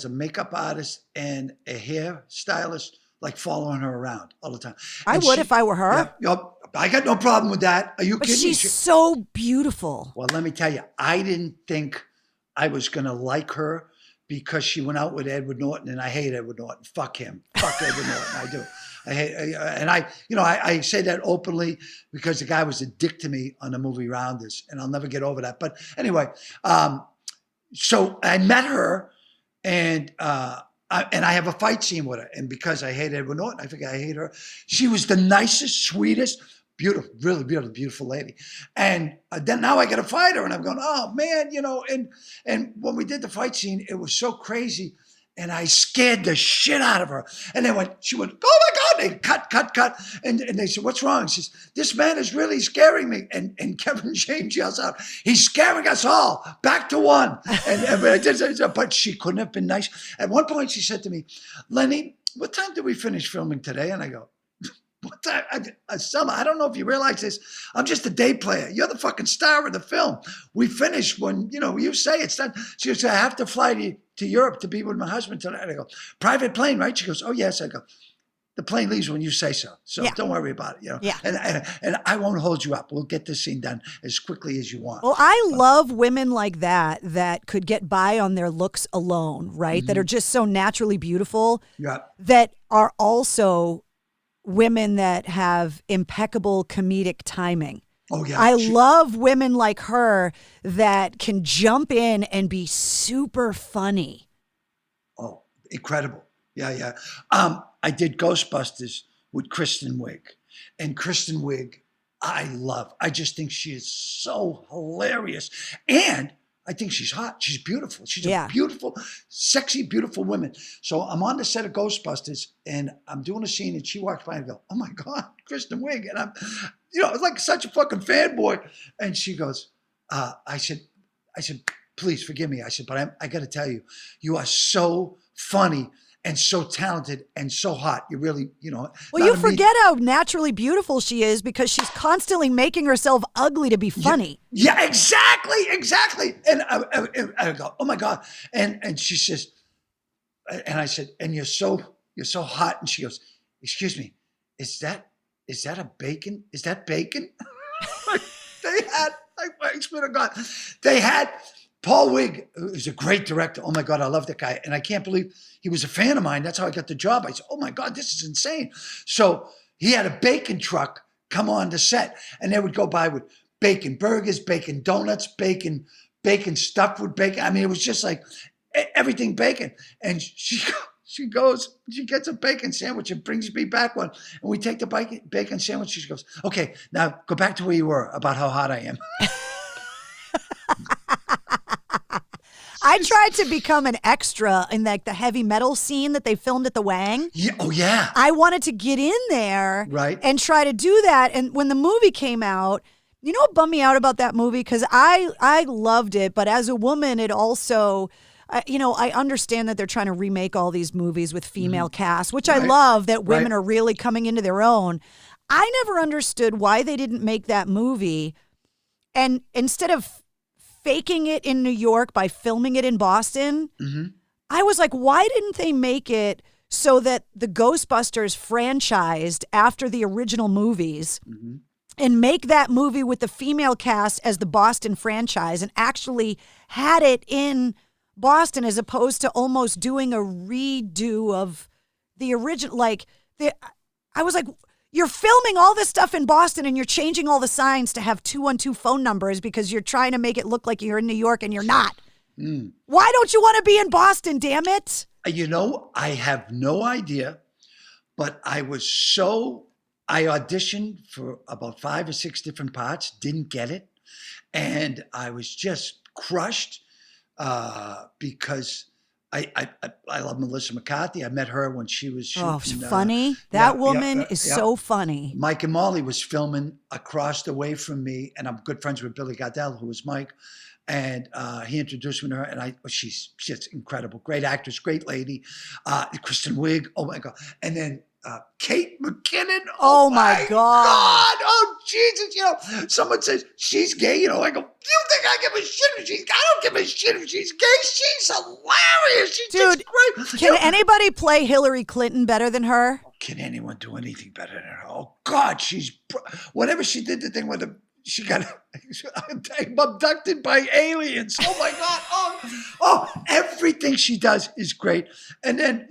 a makeup artist and a hair stylist like following her around all the time.
I would if I were her.
Yeah, I got no problem with that. Are you
but
kidding me?
She's so beautiful.
Well, let me tell you, I didn't think I was going to like her because she went out with Edward Norton, and I hate Edward Norton. Fuck him. Fuck Edward Norton. I do. I hate, and I say that openly because the guy was a dick to me on the movie Rounders, and I'll never get over that. But anyway, so I met her, and I have a fight scene with her, and because I hate Edward Norton, I think I hate her. She was the nicest, sweetest, beautiful, really beautiful lady, and then now I got to fight her, and I'm going, oh man, and when we did the fight scene, it was so crazy. And I scared the shit out of her. And she went, oh my God, and cut. And they said, what's wrong? She says, this man is really scaring me. And Kevin James yells out, he's scaring us all. Back to one. But she couldn't have been nice. At one point she said to me, Lenny, what time did we finish filming today? And I go, what time? Selma, I don't know if you realize this. I'm just a day player. You're the fucking star of the film. We finish when, you say it's done. She goes, I have to fly to Europe to be with my husband tonight. I go, private plane, right? She goes, oh, yes. I go, the plane leaves when you say so. So don't worry about it.
Yeah.
And I won't hold you up. We'll get this scene done as quickly as you want.
Well, I love women like that could get by on their looks alone, right? Mm-hmm. That are just so naturally beautiful.
Yeah.
That are also women that have impeccable comedic timing.
Oh, yeah.
I love women like her that can jump in and be super funny.
Oh, incredible. Yeah. I did Ghostbusters with Kristen Wiig. And Kristen Wiig, I love. I just think she is so hilarious. And I think she's hot. She's beautiful. She's a beautiful, sexy, beautiful woman. So I'm on the set of Ghostbusters and I'm doing a scene and she walks by and I go, oh my God, Kristen Wiig. And I'm, it's like such a fucking fanboy. And she goes, I said, please forgive me. I said, but I got to tell you, you are so funny and so talented and so hot. You really,
Well, you forget how naturally beautiful she is because she's constantly making herself ugly to be funny.
Yeah, exactly. And I go, oh my God. And she says, and I said, and you're so hot. And she goes, excuse me, is that a bacon? Is that bacon? I swear to God, they had Paul Wiig, who's a great director. Oh my God, I love that guy. And I can't believe he was a fan of mine. That's how I got the job. I said, oh my God, this is insane. So he had a bacon truck come on the set and they would go by with bacon burgers, bacon donuts, bacon stuffed with bacon. I mean, it was just like everything bacon. And she gets a bacon sandwich and brings me back one. And we take the bacon sandwich. She goes, okay, now go back to where you were about how hot I am.
I tried to become an extra in like the heavy metal scene that they filmed at the Wang.
Yeah. Oh yeah.
I wanted to get in there,
right, and
try to do that. And when the movie came out, you know what bummed me out about that movie? Because I loved it, but as a woman, it also, I understand that they're trying to remake all these movies with female casts, which I love that women are really coming into their own. I never understood why they didn't make that movie, and instead of faking it in New York by filming it in Boston, I was like, why didn't they make it so that the Ghostbusters franchised after the original movies and make that movie with the female cast as the Boston franchise and actually had it in Boston as opposed to almost doing a redo of the original? I was like, you're filming all this stuff in Boston and you're changing all the signs to have 212 phone numbers because you're trying to make it look like you're in New York and you're not. Why don't you want to be in Boston, damn it?
I have no idea, but I auditioned for about 5 or 6 different parts, didn't get it. And I was just crushed because I love Melissa McCarthy. I met her when she was shooting.
Oh, she's funny. That woman is so funny.
Mike and Molly was filming across the way from me, and I'm good friends with Billy Gardell, who was Mike. And he introduced me to her, and she's incredible. Great actress, great lady. Kristen Wiig, oh my God. And then Kate McKinnon.
Oh my God.
Oh Jesus. Someone says she's gay. I go, you think I give a shit if she's gay? I don't give a shit if she's gay. She's hilarious. She's just great.
Can anybody play Hillary Clinton better than her?
Can anyone do anything better than her? Oh God, whatever she did, the thing with she got abducted by aliens. Oh my God. Everything she does is great. And then,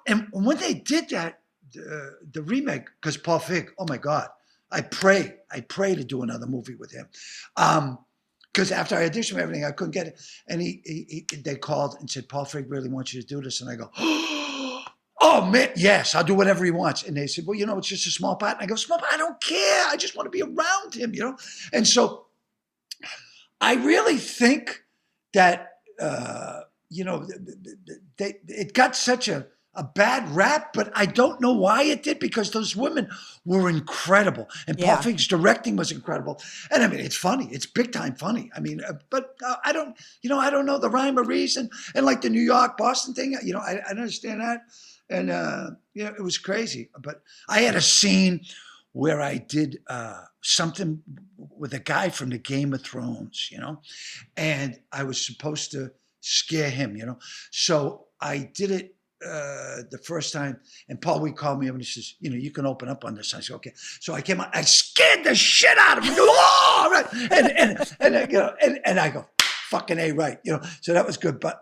and when they did that, the remake, because Paul Feig, oh my God, I pray to do another movie with him. Because after I auditioned for everything, I couldn't get it. And they called and said, Paul Feig really wants you to do this. And I go, oh man, yes, I'll do whatever he wants. And they said, well, it's just a small part. And I go, small part, I don't care. I just want to be around him, And so I really think that, it got such a bad rap, but I don't know why it did, because those women were incredible. And Paul Feig's directing was incredible. And I mean, it's funny. It's big time funny. I mean, but I don't know the rhyme or reason. And like the New York, Boston thing, I understand that. And, it was crazy. But I had a scene where I did something with a guy from the Game of Thrones, and I was supposed to scare him, So I did it the first time, and Paul Wiig called me up and he says, you can open up on this. I said, okay. So I came out, I scared the shit out of him. Oh, right. And I go, fucking A, right. So that was good. But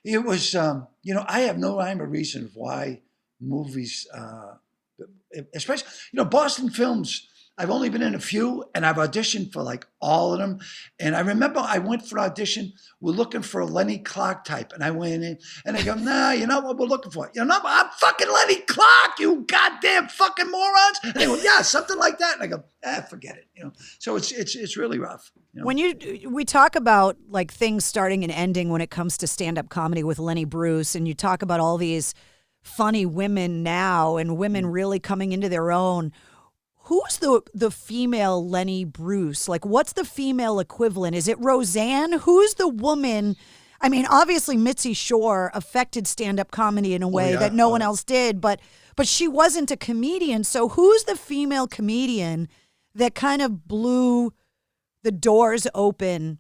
it was, I have no rhyme or reason of why movies, especially, Boston films I've only been in a few, and I've auditioned for like all of them. And I remember I went for an audition. We're looking for a Lenny Clarke type, and I went in, and they go, "Nah, you know what we're looking for? You know, I'm fucking Lenny Clarke, you goddamn fucking morons." And they go, "Yeah, something like that." And I go, "Forget it." You know, so it's really rough. You know?
When we talk about like things starting and ending when it comes to stand-up comedy with Lenny Bruce, and you talk about all these funny women now and women really coming into their own. Who's the female Lenny Bruce? Like, what's the female equivalent? Is it Roseanne? Who's the woman? I mean, obviously Mitzi Shore affected stand-up comedy in a way that no one else did, but she wasn't a comedian. So who's the female comedian that kind of blew the doors open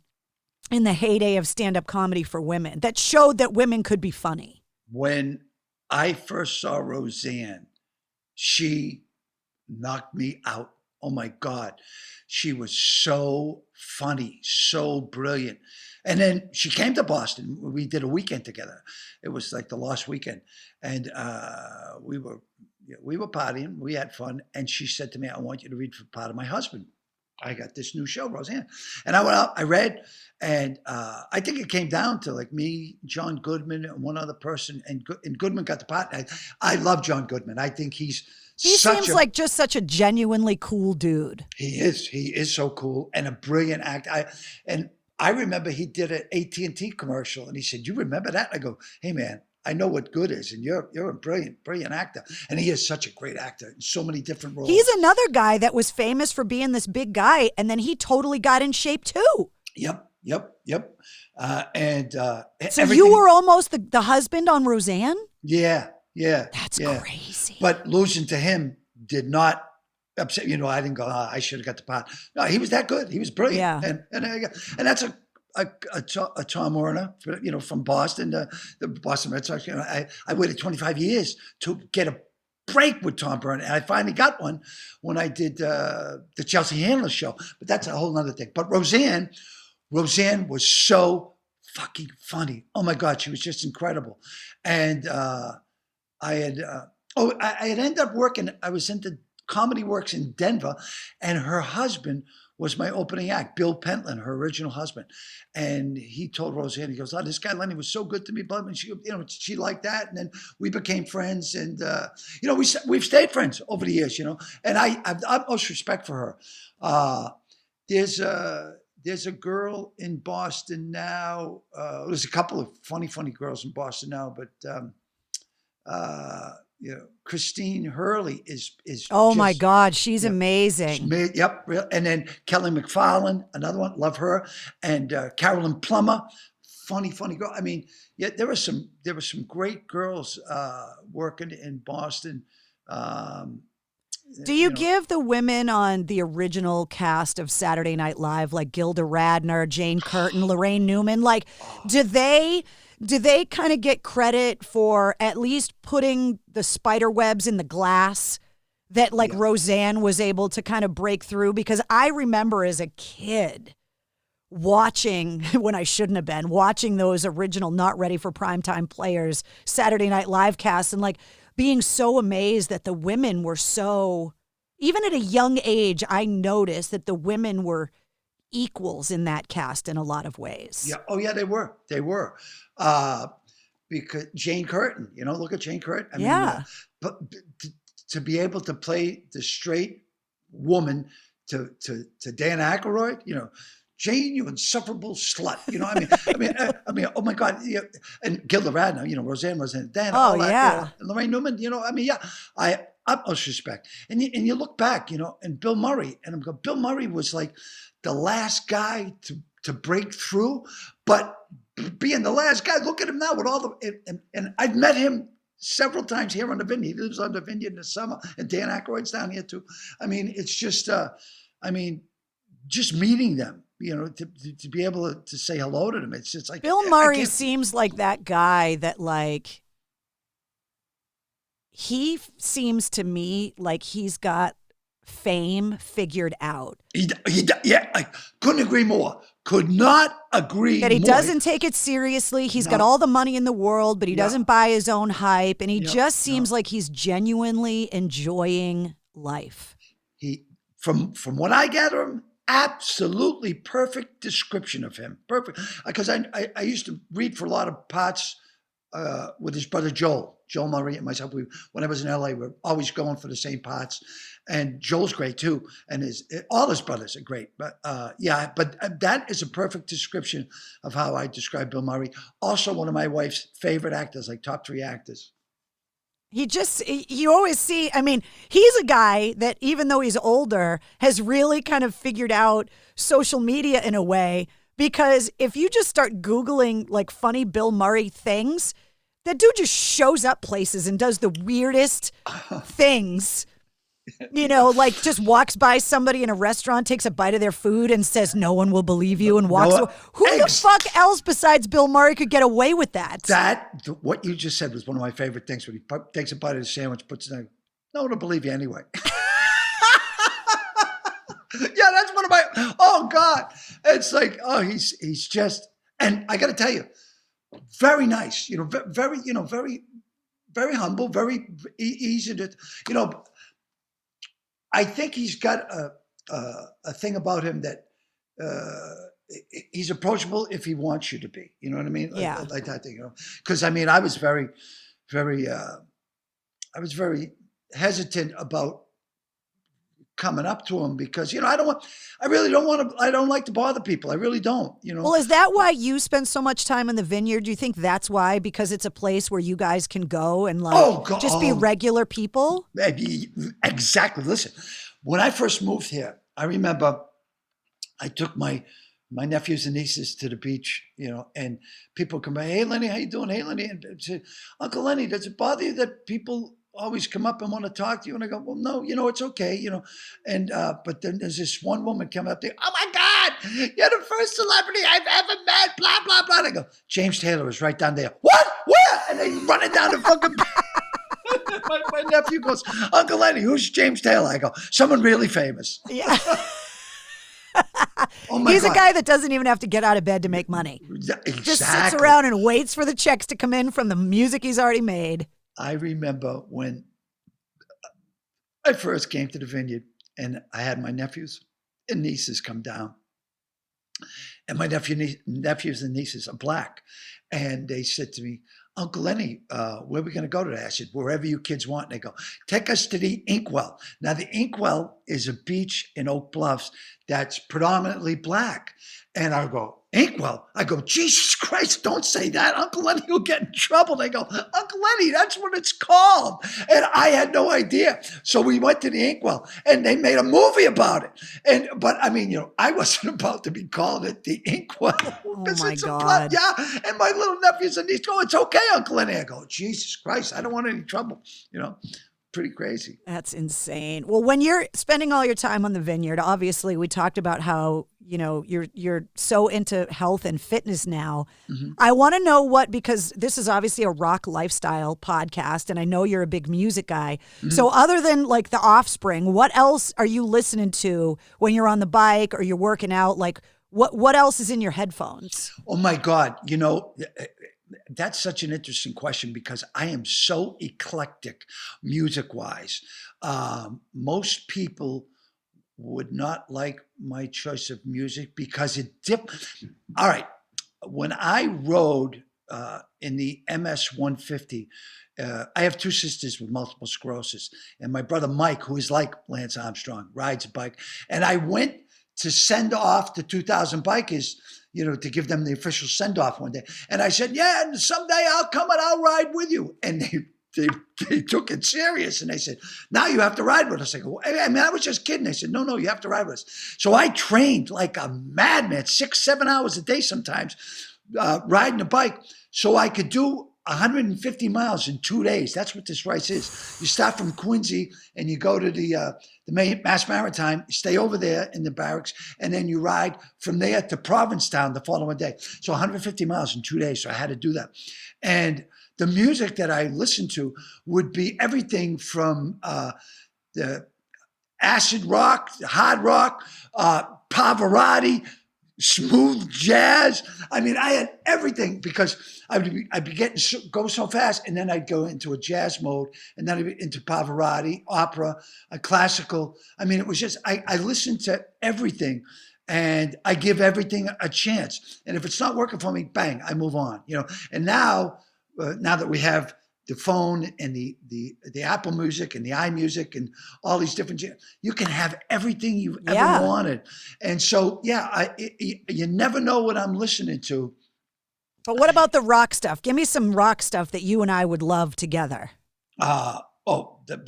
in the heyday of stand-up comedy for women, that showed that women could be funny?
When I first saw Roseanne, she knocked me out. Oh my God. She was so funny, so brilliant. And then she came to Boston. We did a weekend together. It was like the last weekend. And we were partying. We had fun. And she said to me, "I want you to read for part of my husband. I got this new show, Roseanne." And I went out, I read, and I think it came down to like me, John Goodman, and one other person. And Goodman got the part. I love John Goodman. I think he seems
like just such a genuinely cool dude.
He is so cool and a brilliant actor. I remember he did an AT&T commercial, and he said, "You remember that?" I go, "Hey man, I know what good is, and you're a brilliant actor." And he is such a great actor in so many different roles.
He's another guy that was famous for being this big guy, and then he totally got in shape too.
Yep.
So you were almost the husband on Roseanne?
Yeah.
That's crazy.
But losing to him did not upset. You know, I didn't go, I should have got the part. No, he was that good. He was brilliant.
Yeah.
And that's a Tom Werner, you know, from Boston, the Boston Red Sox. You know, I waited 25 years to get a break with Tom Werner, and I finally got one when I did the Chelsea Handler show. But that's a whole nother thing. But Roseanne was so fucking funny. Oh my God, she was just incredible. And I had ended up working. I was into Comedy Works in Denver, and her husband was my opening act, Bill Pentland, her original husband. And he told Roseanne, he goes, "Oh, this guy Lenny was so good to me, but she liked that." And then we became friends, and we've stayed friends over the years, you know. And I've utmost respect for her. There's a girl in Boston now. There's a couple of funny girls in Boston now, but Christine Hurley is.
Oh my God, she's amazing.
Yep, and then Kelly McFarland, another one, love her, and Carolyn Plummer, funny girl. I mean, yeah, there were some great girls working in Boston.
Do you give the women on the original cast of Saturday Night Live, like Gilda Radner, Jane Curtin, Lorraine Newman, like, do they kind of get credit for at least putting the spider webs in the glass that like Roseanne was able to kind of break through? Because I remember as a kid watching, when I shouldn't have been, watching those original Not Ready for Primetime Players Saturday Night Live casts, and like being so amazed that the women were so, even at a young age, I noticed that the women were equals in that cast in a lot of ways.
Yeah. Oh yeah, they were. Because Jane Curtin, you know, look at Jane Curtin. I mean, but to be able to play the straight woman to Dan Aykroyd, you know, Jane, you insufferable slut. You know, I mean, oh my God. Yeah. And Gilda Radner, you know, Roseanne was in Dan.
Oh, yeah.
You know, and Lorraine Newman, you know, I mean, yeah, I utmost respect. And you look back, you know, and Bill Murray, and I'm going, Bill Murray was like the last guy to break through, but being the last guy, look at him now with all the, and I've met him several times here on the Vineyard. He lives on the Vineyard in the summer, and Dan Aykroyd's down here too. I mean, it's just, just meeting them, you know, to be able to say hello to them. It's just like
Bill Murray seems like that guy that like, he seems to me like he's got fame figured out.
Yeah, I couldn't agree more. Could not agree
that he
more.
doesn't take it seriously. He's got all the money in the world, but he doesn't buy his own hype. And he just seems like he's genuinely enjoying life.
from what I gather, absolutely perfect description of him. Perfect, because I used to read for a lot of parts with his brother Joel Murray and myself. When I was in LA, we were always going for the same parts. And Joel's great too, and all his brothers are great. But but that is a perfect description of how I describe Bill Murray. Also, one of my wife's favorite actors, like top 3 actors.
You always see, I mean, he's a guy that even though he's older, has really kind of figured out social media in a way, because if you just start Googling like funny Bill Murray things, that dude just shows up places and does the weirdest things. You know, like just walks by somebody in a restaurant, takes a bite of their food and says, "No one will believe you," and walks away. Who the fuck else besides Bill Murray could get away with that?
What you just said was one of my favorite things. When he takes a bite of the sandwich, puts it in, no one will believe you anyway. Yeah, that's one of my, oh God. It's like, oh, he's just, and I got to tell you, very nice, very, very humble, very easy to, I think he's got a thing about him that he's approachable if he wants you to be. You know what I mean? Like that thing. Because I mean, I was very, very hesitant about coming up to him because I don't like to bother people. I really don't.
Well, is that why you spend so much time in the Vineyard? Do you think that's why? Because it's a place where you guys can go and just be regular people?
Exactly. Listen, when I first moved here, I remember I took my nephews and nieces to the beach, and people come by, "Hey, Lenny, how you doing? Hey, Lenny." And I said, "Uncle Lenny, does it bother you that people always come up and want to talk to you?" And I go, "Well, no, it's okay, And but then there's this one woman come up there, "Oh my God, you're the first celebrity I've ever met, blah, blah, blah." And I go, "James Taylor is right down there." "What? Where?" And they run it down the fucking my nephew goes, "Uncle Lenny, who's James Taylor?" I go, "Someone really famous."
Yeah.
Oh my
He's
God.
a guy that doesn't even have to get out of bed to make money.
Exactly.
Just sits around and waits for the checks to come in from the music he's already made.
I remember when I first came to the Vineyard and I had my nephews and nieces come down. And my nephews and nieces are black. And they said to me, "Uncle Lenny, where are we going to go today?" I said, "Wherever you kids want." And they go, "Take us to the Inkwell." Now, the Inkwell is a beach in Oak Bluffs that's predominantly black. And I go, "Inkwell?" I go, "Jesus Christ, don't say that. Uncle Lenny will get in trouble." They go, "Uncle Lenny, that's what it's called." And I had no idea. So we went to the Inkwell and they made a movie about it. But I mean, I wasn't about to be calling it the Inkwell.
Oh my God.
Yeah. And my little nephews and nieces go, "It's okay, Uncle Lenny." I go, "Jesus Christ, I don't want any trouble." Pretty crazy.
That's insane. Well, when you're spending all your time on the Vineyard, obviously we talked about how, you're so into health and fitness now. Mm-hmm. I want to know because this is obviously a rock lifestyle podcast and I know you're a big music guy. Mm-hmm. So other than like The Offspring, what else are you listening to when you're on the bike or you're working out? Like what else is in your headphones?
Oh my God. That's such an interesting question because I am so eclectic music-wise. Most people would not like my choice of music because all right, when I rode in the MS 150, I have 2 sisters with multiple sclerosis, and my brother Mike, who is like Lance Armstrong, rides a bike, and I went to send off the 2,000 bikers, to give them the official send-off one day. And I said, "Yeah, and someday I'll come and I'll ride with you." And they took it serious. And they said, "Now you have to ride with us." I go, "I mean, I was just kidding." They said, No, you have to ride with us. So I trained like a madman, 6-7 hours a day sometimes, riding a bike so I could do 150 miles in 2 days. That's what this race is. You start from Quincy and you go to the Mass Maritime, you stay over there in the barracks, and then you ride from there to Provincetown the following day. So 150 miles in 2 days. So I had to do that. And the music that I listened to would be everything from the acid rock, hard rock, Pavarotti, smooth jazz. I mean, I had everything because I'd be getting go so fast, and then I'd go into a jazz mode, and then I'd be into Pavarotti, opera, classical. I mean, it was just I listened to everything, and I give everything a chance. And if it's not working for me, bang, I move on. And now that we have the phone and the Apple Music and the iMusic and all these different, you can have everything you've ever wanted. And so, you never know what I'm listening to.
But what about the rock stuff? Give me some rock stuff that you and I would love together.
The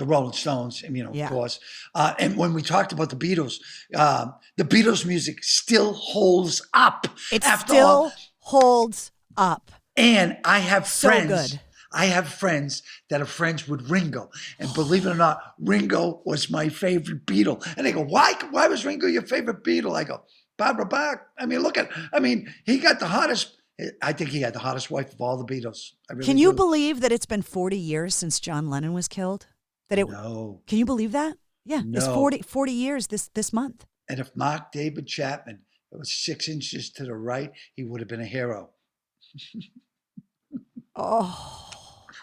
Rolling Stones, of course. And when we talked about the Beatles music still holds up.
It still holds up.
And I have friends.
So good.
I have friends that are friends with Ringo. And believe it or not, Ringo was my favorite Beatle. And they go, why was Ringo your favorite Beatle? I go, Barbara Bach. He got the hottest. I think he had the hottest wife of all the Beatles.
Can you believe that it's been 40 years since John Lennon was killed?
No.
Can you believe that? Yeah,
no.
It's 40 years this month.
And if Mark David Chapman was 6 inches to the right, he would have been a hero.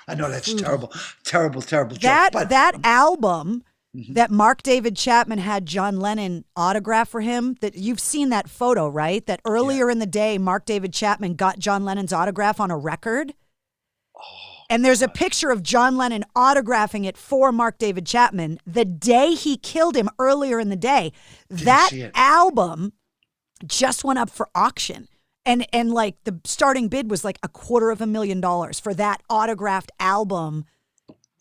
I know that's terrible.
That album that Mark David Chapman had John Lennon autograph for him, that you've seen that photo, right? That earlier in the day, Mark David Chapman got John Lennon's autograph on a record. And there's a picture of John Lennon autographing it for Mark David Chapman the day he killed him earlier in the day. That album just went up for auction. And like the starting bid was like $250,000 for that autographed album.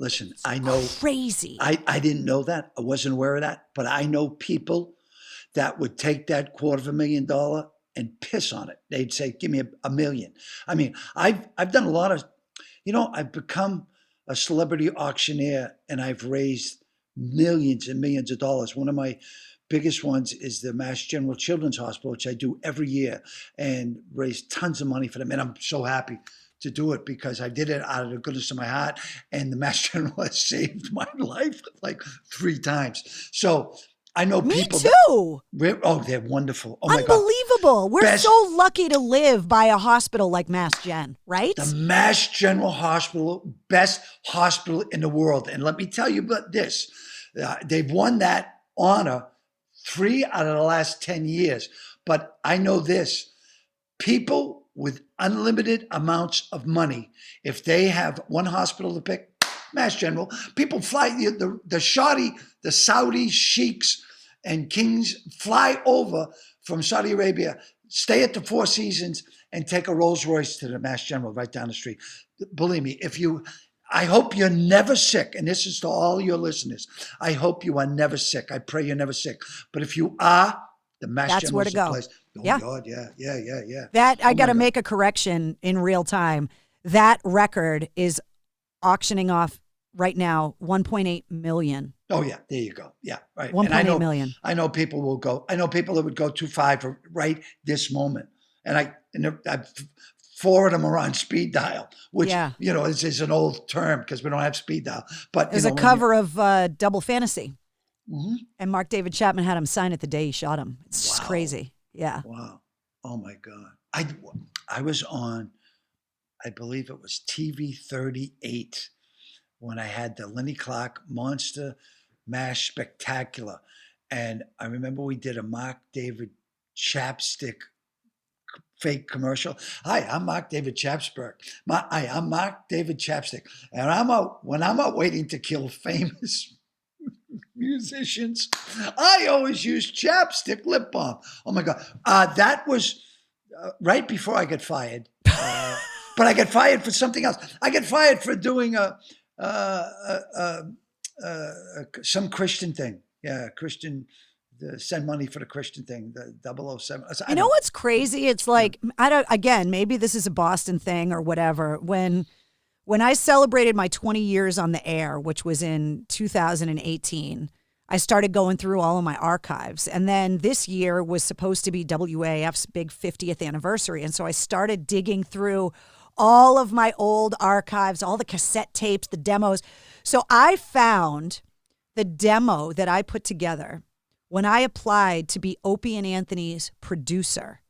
Listen, I know.
Crazy.
I didn't know that. I wasn't aware of that. But I know people that would take that $250,000 and piss on it. They'd say, give me $1 million. I mean, I've done a lot of, I've become a celebrity auctioneer, and I've raised millions and millions of dollars. One of my biggest ones is the Mass General Children's Hospital, which I do every year, and raise tons of money for them. And I'm so happy to do it because I did it out of the goodness of my heart, and the Mass General has saved my life like 3 times. So I know people.
Me too.
They're wonderful. Oh my God.
Unbelievable. We're so lucky to live by a hospital like Mass Gen, right?
The Mass General Hospital, best hospital in the world. And let me tell you about this. They've won that honor 3 out of the last 10 years. But I know this, people with unlimited amounts of money, if they have one hospital to pick, Mass General, people fly, the Saudi sheiks and kings fly over from Saudi Arabia, stay at the Four Seasons, and take a Rolls Royce to the Mass General right down the street. Believe me, I hope you're never sick, and this is to all your listeners. I hope you are never sick. I pray you're never sick. But if you are, the Mass General is the place. Oh,
yeah.
God, yeah.
That I got to make a correction in real time. That record is auctioning off right now $1.8 million.
Oh yeah, there you go. Yeah, right.
$1.8 million.
I know people will go. I know people that would go 2.5 right this moment, and I 4 of them are on speed dial, which is an old term because we don't have speed dial. But
there's a cover of Double Fantasy, and Mark David Chapman had him sign it the day he shot him. It's just crazy. Yeah.
Wow. Oh my God. I was on, I believe it was TV 38 when I had the Lenny Clarke Monster Mash Spectacular, and I remember we did a Mark David chapstick fake commercial. Hi, I'm Mark David Chapsburg. I'm Mark David Chapstick. And when I'm out waiting to kill famous musicians, I always use chapstick lip balm. Oh my God. That was right before I got fired. But I got fired for something else. I got fired for doing some Christian thing. Yeah, Christian. Send money for the Christian thing, the 007.
You know what's crazy? It's like, maybe this is a Boston thing or whatever. When I celebrated my 20 years on the air, which was in 2018, I started going through all of my archives. And then this year was supposed to be WAF's big 50th anniversary. And so I started digging through all of my old archives, all the cassette tapes, the demos. So I found the demo that I put together when I applied to be Opie and Anthony's producer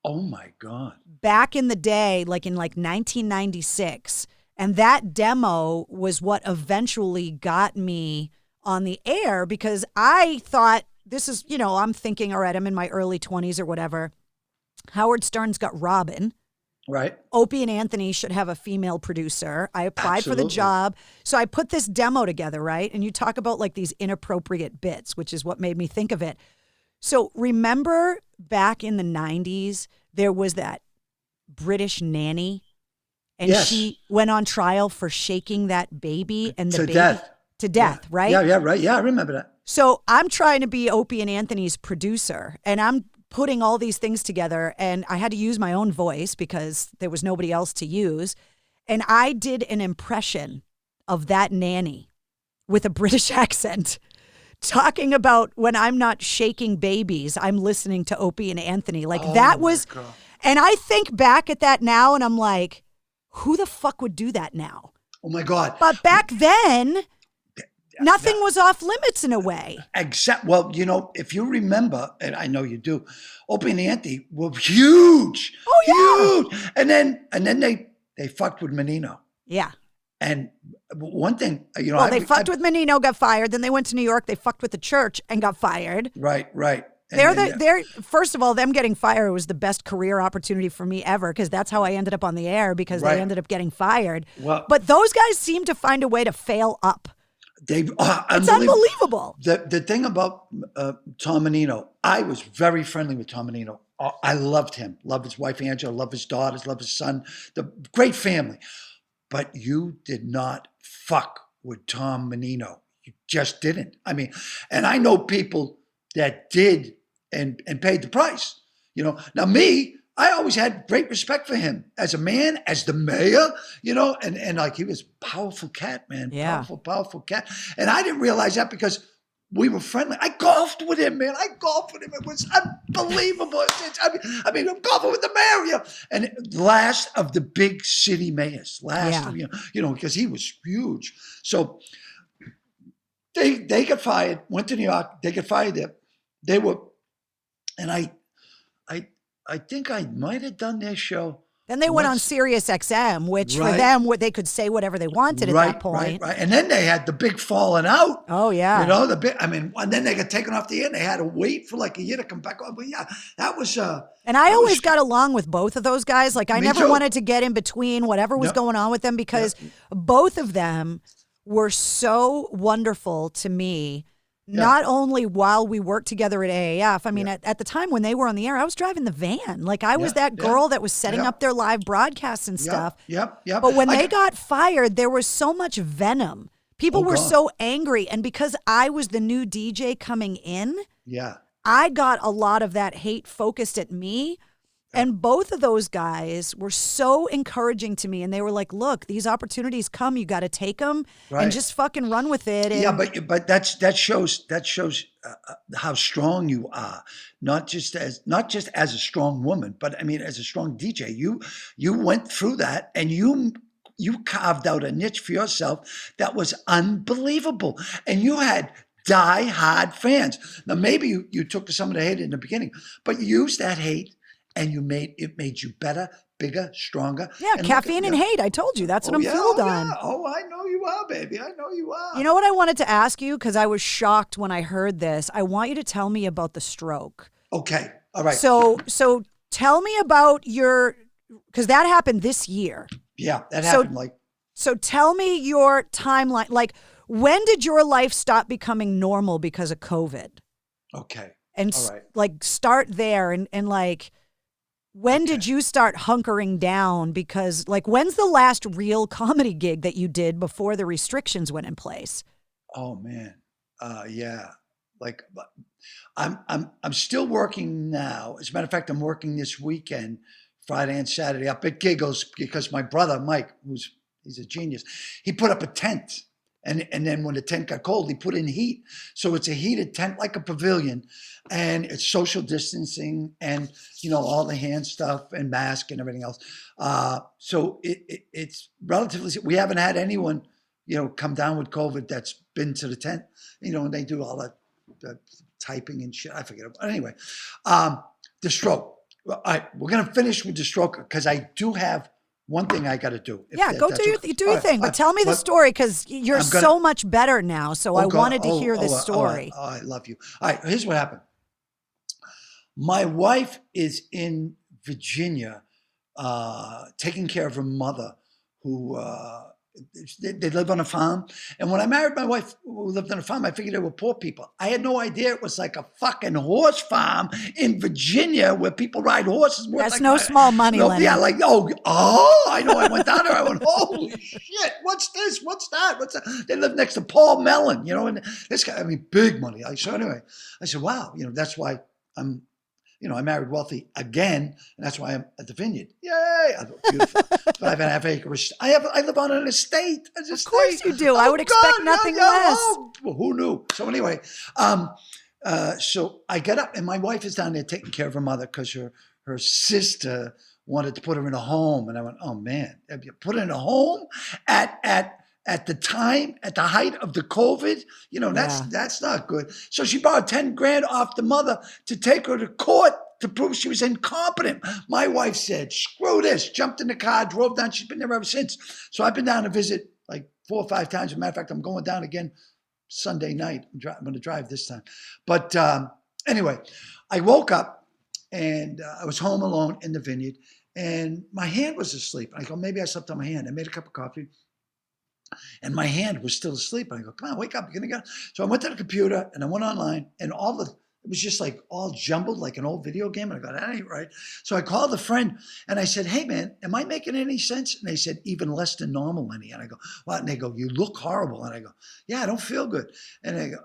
Oh my God.
Back in the day, like in 1996. And that demo was what eventually got me on the air because I thought this is, I'm thinking, all right, I'm in my early 20s or whatever. Howard Stern's got Robin.
Right.
Opie and Anthony should have a female producer. I applied for the job. So I put this demo together, right? And you talk about like these inappropriate bits, which is what made me think of it. So remember back in the 90s, there was that British nanny and she went on trial for shaking that baby and the baby to death, right?
Yeah, right. Yeah, I remember that.
So I'm trying to be Opie and Anthony's producer and I'm putting all these things together and I had to use my own voice because there was nobody else to use. And I did an impression of that nanny with a British accent talking about when I'm not shaking babies, I'm listening to Opie and Anthony. Like that was, and I think back at that now and I'm like, who the fuck would do that now?
Oh my God.
But back then, nothing was off limits in a way.
Except, well, if you remember, and I know you do, Opie and Anthony were huge. Oh, yeah. Huge. And then they fucked with Menino.
Yeah.
And one thing,
they fucked with Menino, got fired. Then they went to New York. They fucked with the church and got fired.
Right.
They're first of all, them getting fired was the best career opportunity for me ever because that's how I ended up on the air because they ended up getting fired.
Well,
but those guys seem to find a way to fail up. It's unbelievable.
The thing about Tom Menino, I was very friendly with Tom Menino. I loved him. Loved his wife, Angela. Loved his daughters. Loved his son. The great family. But you did not fuck with Tom Menino. You just didn't. I mean, and I know people that did and paid the price. Now me, I always had great respect for him as a man, as the mayor, and like he was a powerful cat, man.
Yeah.
Powerful cat. And I didn't realize that because we were friendly. I golfed with him, man. It was unbelievable. I mean, I'm golfing with the mayor, and last of the big city mayors, because he was huge. So they got fired, went to New York. They got fired there. They were, and I think I might have done their show.
Then they went on Sirius XM, which for them, they could say whatever they wanted at that point.
Right. And then they had the big falling out.
Oh, yeah.
And then they got taken off the air and they had to wait for like a year to come back on. But yeah, that was...
and I always got along with both of those guys. Like I never wanted to get in between whatever was going on with them because both of them were so wonderful to me. Not only while we worked together at AAF, I mean, at the time when they were on the air, I was driving the van. Like I was that girl that was setting up their live broadcasts and stuff.
Yep.
But when they got fired, there was so much venom. People were so angry. And because I was the new DJ coming in, I got a lot of that hate focused at me. And both of those guys were so encouraging to me. And they were like, look, these opportunities come. You got to take them and just fucking run with it. And
but that shows how strong you are. Not just as a strong woman, but I mean, as a strong DJ, you went through that and you carved out a niche for yourself that was unbelievable. And you had die-hard fans. Now, maybe you took to some of the hate in the beginning, but you used that hate and it made you better, bigger, stronger.
Yeah, and caffeine and hate. I told you. That's what I'm fueled on.
Yeah. Oh, I know you are, baby. I know you are.
You know what I wanted to ask you? Because I was shocked when I heard this. I want you to tell me about the stroke.
Okay. All right.
So tell me about because that happened this year.
Yeah, that happened
So tell me your timeline. Like, when did your life stop becoming normal because of COVID?
Okay.
And
all right.
Like start there and like, when did you start hunkering down? Because like, when's the last real comedy gig that you did before the restrictions went in place?
Oh man. Yeah. Like I'm still working now. As a matter of fact, I'm working this weekend, Friday and Saturday up at Giggles because my brother, Mike, he's a genius. He put up a tent. And then when the tent got cold, he put in heat. So it's a heated tent like a pavilion, and it's social distancing and, all the hand stuff and mask and everything else. So it's relatively, we haven't had anyone, come down with COVID that's been to the tent, and they do all that the typing and shit. I forget. But anyway, the stroke. Well, all right, we're going to finish with the stroke because I do have one thing I got to do.
Go do your thing. But tell me the story because you're so much better now. So I wanted to hear this story.
I love you. All right, here's what happened. My wife is in Virginia taking care of her mother who they live on a farm. And when I married my wife who lived on a farm, I figured they were poor people. I had no idea it was like a fucking horse farm in Virginia where people ride horses.
That's no small money, Lenny.
Yeah, like, I know. I went down there. I went, holy shit, what's this? What's that? What's that? They live next to Paul Mellon, and this guy, big money. So anyway, I said, wow, that's why I'm, I married wealthy again, and that's why I'm at the vineyard. Yay! Beautiful. 5.5 acres. I live on an estate.
Of course you do. I would expect nothing less.
Well, who knew? So anyway, so I get up, and my wife is down there taking care of her mother because her sister wanted to put her in a home, and I went, oh man, have you put her in a home at the time, at the height of the COVID, that's not good. So she borrowed 10 grand off the mother to take her to court to prove she was incompetent. My wife said, screw this, jumped in the car, drove down. She's been there ever since. So I've been down to visit like 4 or 5 times. As a matter of fact, I'm going down again Sunday night. I'm going to drive this time. But anyway, I woke up and I was home alone in the vineyard and my hand was asleep. I go, maybe I slept on my hand. I made a cup of coffee. And my hand was still asleep. I go, come on, wake up. You're going to go. So I went to the computer and I went online and it was just like all jumbled like an old video game. And I go, that ain't right. So I called a friend and I said, hey man, am I making any sense? And they said, even less than normal, Lenny. And I go, what? And they go, you look horrible. And I go, yeah, I don't feel good. And I go,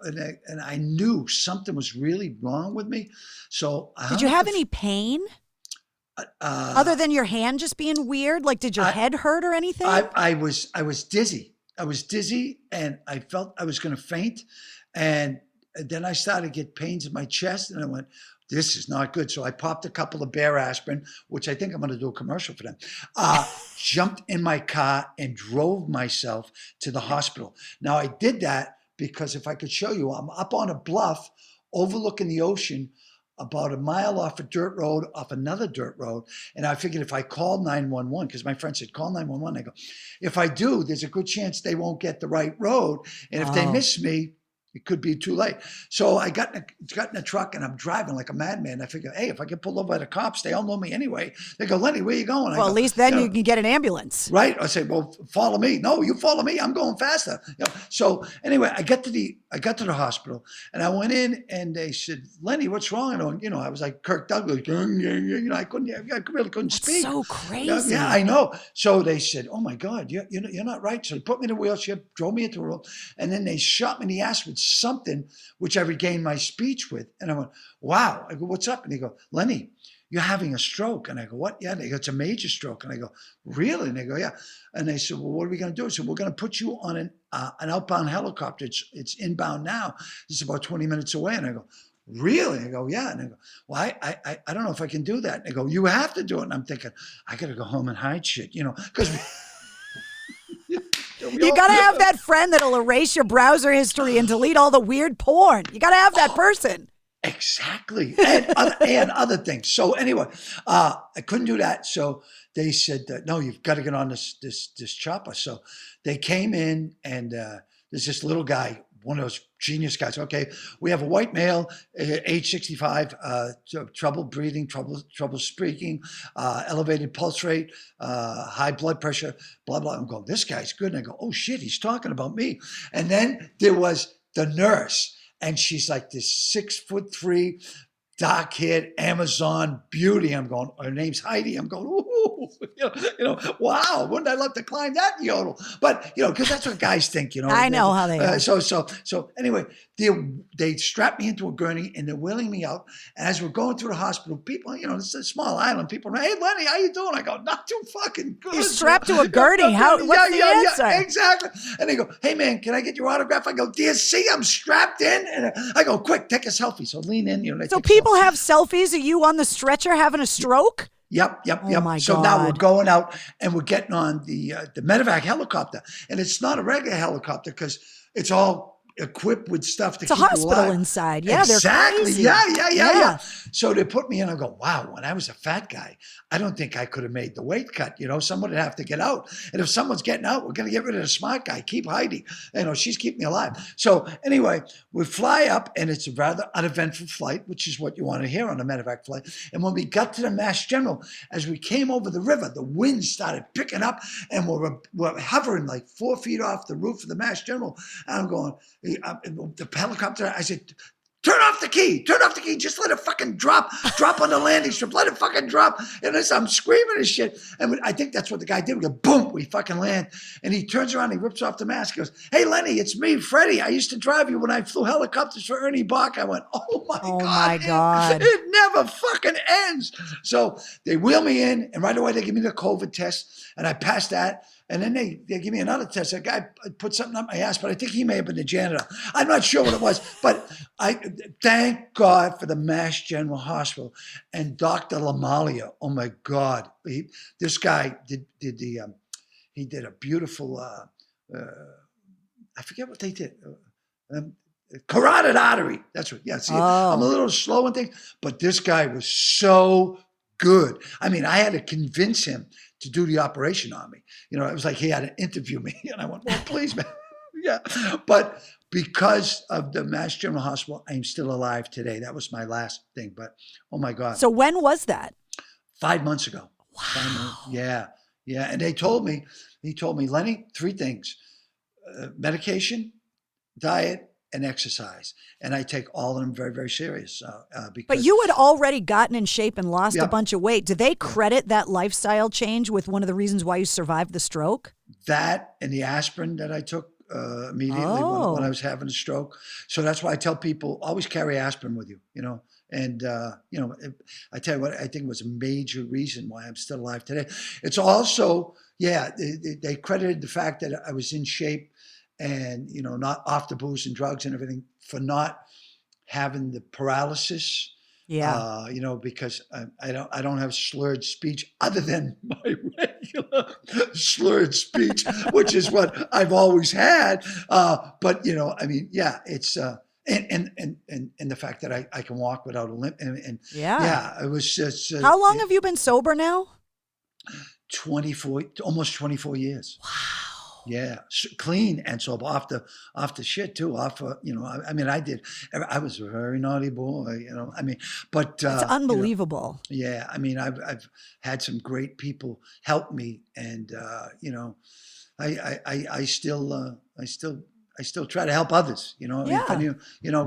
and I knew something was really wrong with me. So
did you have any pain? Other than your hand just being weird? Like, did your head hurt or anything?
I was dizzy. I was dizzy and I felt I was going to faint. And then I started to get pains in my chest and I went, this is not good. So I popped a couple of Bear aspirin, which I think I'm going to do a commercial for them. Jumped in my car and drove myself to the hospital. Now I did that because if I could show you, I'm up on a bluff overlooking the ocean about a mile off a dirt road, off another dirt road. And I figured if I called 911, because my friend said, call 911. I go, if I do, there's a good chance they won't get the right road. And if they miss me, it could be too late. So I got in a truck and I'm driving like a madman. I figure, hey, if I get pulled over by the cops, they all know me anyway. They go, Lenny, where you going?
Well, at least then you can get an ambulance.
Right. I say, well, follow me. No, you follow me. I'm going faster. So anyway, I got to the hospital and I went in and they said, Lenny, what's wrong? And I was like Kirk Douglas. I really couldn't speak.
So crazy.
Yeah, I know. So they said, oh my God, you're not right. So they put me in a wheelchair, drove me into a room, and then they shot me in the ass with something which I regained my speech with. And I went, wow. I go, what's up? And they go, Lenny, you're having a stroke. And I go, what? Yeah. They go, it's a major stroke. And I go, really? And they go, yeah. And they said, well, what are we going to do? I said, we're going to put you on an outbound helicopter. It's inbound now. It's about 20 minutes away. And I go, really? I go, yeah. And I go, well, I don't know if I can do that. And they go, you have to do it. And I'm thinking, I got to go home and hide shit, because
you got to have that friend that'll erase your browser history and delete all the weird porn. You got to have that person.
Exactly. And other things. So anyway, I couldn't do that. So they said, no, you've got to get on this chopper. So they came in and there's this little guy, one of those genius guys. Okay, we have a white male, age 65, trouble breathing, trouble speaking, elevated pulse rate, high blood pressure, blah, blah. I'm going, this guy's good. And I go, oh shit, he's talking about me. And then there was the nurse and she's like this 6'3", dark-haired Amazon beauty. I'm going, her name's Heidi. I'm going, ooh, wow, wouldn't I love to climb that yodel? But, because that's what guys think,
I know how they are.
So anyway, they strapped me into a gurney and they're wheeling me out. And as we're going through the hospital, people, it's a small island. People are, hey, Lenny, how you doing? I go, not too fucking good.
You're strapped to a gurney. What's the answer?
Yeah, exactly. And they go, hey, man, can I get your autograph? I go, do you see I'm strapped in? And I go, quick, take a selfie. So lean in.
So people have selfies of you on the stretcher having a stroke?
Yep.
Oh my
so
God.
Now we're going out and we're getting on the medevac helicopter. And it's not a regular helicopter because it's all equipped with stuff to
it's a
keep you
hospital
alive.
inside. Yeah,
exactly.
they're crazy.
Yeah. So they put me in. I go, wow. When I was a fat guy, I don't think I could have made the weight cut. Someone would have to get out. And if someone's getting out, we're going to get rid of the smart guy. Keep Heidi. She's keeping me alive. So anyway, we fly up, and it's a rather uneventful flight, which is what you want to hear on a medevac flight. And when we got to the Mass General, as we came over the river, the wind started picking up, and we're hovering like 4 feet off the roof of the Mass General. And I'm going, the helicopter, I said, turn off the key, just let it fucking drop on the landing strip, let it fucking drop. And as I'm screaming and shit, and I think that's what the guy did. We go, boom, we fucking land. And he turns around, he rips off the mask, he goes, hey, Lenny, it's me, Freddie. I used to drive you when I flew helicopters for Ernie Bach. I went, oh my God. It never fucking ends. So they wheel me in, and right away they give me the COVID test, and I passed that. And then they give me another test. A guy put something up my ass, but I think he may have been the janitor. I'm not sure what it was, but I thank God for the Mass General Hospital and Dr. Lamalia. Oh my God, this guy did a beautiful. I forget what they did. Carotid artery. That's right. Yeah. See, I'm a little slow and things, but this guy was so good. I mean, I had to convince him to do the operation on me. It was like he had to interview me. And I went, well, please, man. Yeah. But because of the Mass General Hospital, I'm still alive today. That was my last thing. But, oh, my God.
So when was that?
5 months ago.
Wow.
5 months. Yeah. Yeah. And he told me, Lenny, 3 things. Medication, diet, and exercise. And I take all of them very, very serious.
But you had already gotten in shape and lost a bunch of weight. Did they credit that lifestyle change with one of the reasons why you survived the stroke?
That and the aspirin that I took immediately when I was having a stroke. So that's why I tell people, always carry aspirin with you, And, I tell you what, I think it was a major reason why I'm still alive today. It's also, they credited the fact that I was in shape and, not off the booze and drugs and everything for not having the paralysis.
Yeah.
Because I don't have slurred speech other than my regular slurred speech, which is what I've always had. But it's, and the fact that I can walk without a limp and it was just.
How long have you been sober now?
24, almost 24 years.
Wow.
Yeah, clean and sober, off the shit too. I was a very naughty boy, but
it's unbelievable.
I've had some great people help me, and I still try to help others.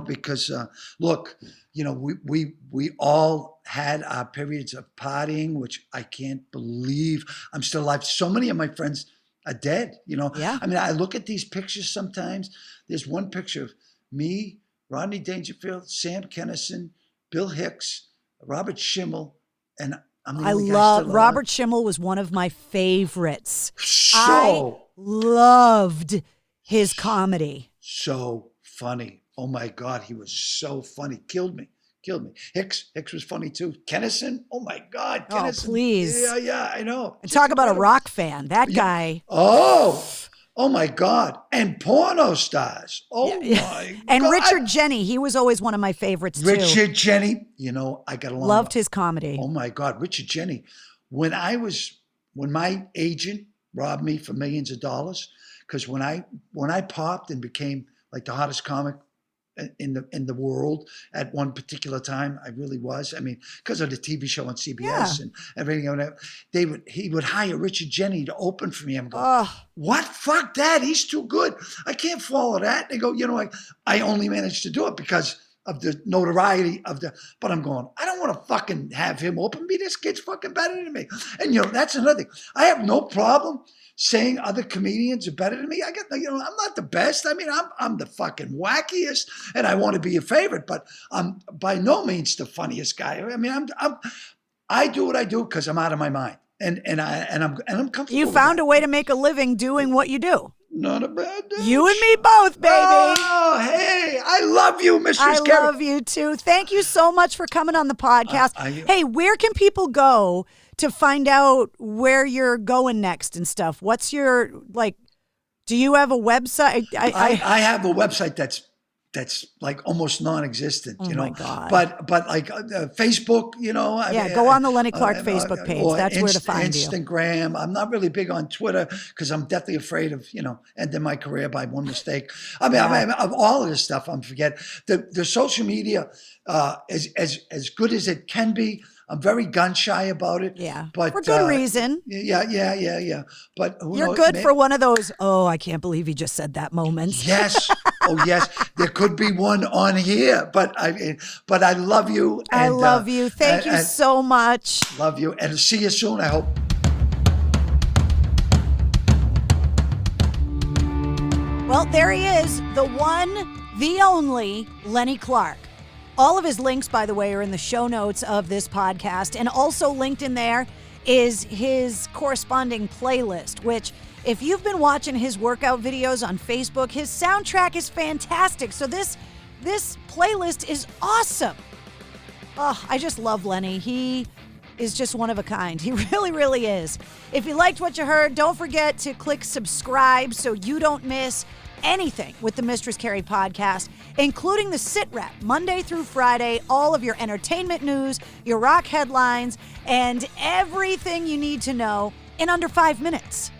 Because look, we all had our periods of partying, which I can't believe I'm still alive. So many of my friends are dead,
Yeah.
I look at these pictures sometimes. There's one picture of me, Rodney Dangerfield, Sam Kennison, Bill Hicks, Robert Schimmel, and
I love Robert Schimmel was one of my favorites.
I
loved his comedy.
So funny. Oh my God, he was so funny. Killed me. Hicks was funny too. Kennison, oh my God, Kennison.
Oh, please.
Yeah, I know.
And talk about a rock fan. That guy.
Oh my God. And porno stars. Oh my God.
And Richard Jeni, he was always one of my favorites too.
Richard Jeni, I got along.
Loved his comedy.
Oh my God, Richard Jeni. When my agent robbed me for millions of dollars, because when I popped and became like the hottest comic in the world at one particular time, I really was. Because of the TV show on CBS and everything. He would hire Richard Jeni to open for me. I'm going, what? Fuck that. He's too good. I can't follow that. They go, I only managed to do it because of the notoriety but I'm going, I don't want to fucking have him open me. This kid's fucking better than me. And that's another thing. I have no problem saying other comedians are better than me. I'm not the best. I'm the fucking wackiest, and I want to be your favorite, but I'm by no means the funniest guy. I do what I do because I'm out of my mind, and I'm comfortable.
You found a way to make a living doing what you do.
Not a bad day.
You and me both, baby.
Oh, hey, I love you, Mistress Carrie.
I love you too. Thank you so much for coming on the podcast. Hey, where can people go to find out where you're going next and stuff? What's your Do you have a website?
I have a website that's like almost non-existent,
Oh
you know.
my God.
But like Facebook, you know.
Go on the Lenny Clarke Facebook page. That's where to find you.
Instagram. I'm not really big on Twitter because I'm definitely afraid of, you know, ending my career by one mistake. I mean, of all of this stuff, I'm forget the social media as good as it can be. I'm very gun shy about it.
Yeah,
but
for good reason.
Yeah. But
you're good for one of those. Oh, I can't believe he just said that moments.
Yes. Oh, yes. There could be one on here, but I love you.
I love you. Thank you so much.
Love you, and see you soon. I hope.
Well, there he is, the one, the only Lenny Clarke. All of his links, by the way, are in the show notes of this podcast. And also linked in there is his corresponding playlist, which if you've been watching his workout videos on Facebook, his soundtrack is fantastic. So this playlist is awesome. Oh, I just love Lenny. He is just one of a kind. He really, really is. If you liked what you heard, don't forget to click subscribe so you don't miss anything with the Mistress Carrie podcast, including the Sit Rep, Monday through Friday, all of your entertainment news, your rock headlines, and everything you need to know in under 5 minutes.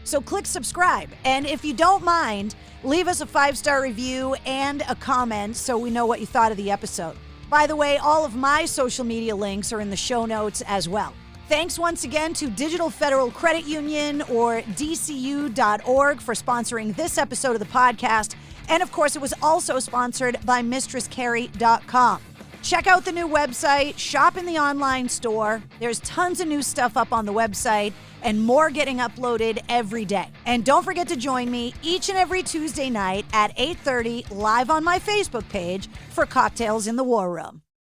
So click subscribe, and if you don't mind, leave us a 5-star review and a comment so we know what you thought of the episode. By the way, all of my social media links are in the show notes as well. Thanks once again to Digital Federal Credit Union, or DCU.org, for sponsoring this episode of the podcast. And of course, it was also sponsored by MistressCarrie.com. Check out the new website, shop in the online store. There's tons of new stuff up on the website and more getting uploaded every day. And don't forget to join me each and every Tuesday night at 8:30 live on my Facebook page for Cocktails in the War Room.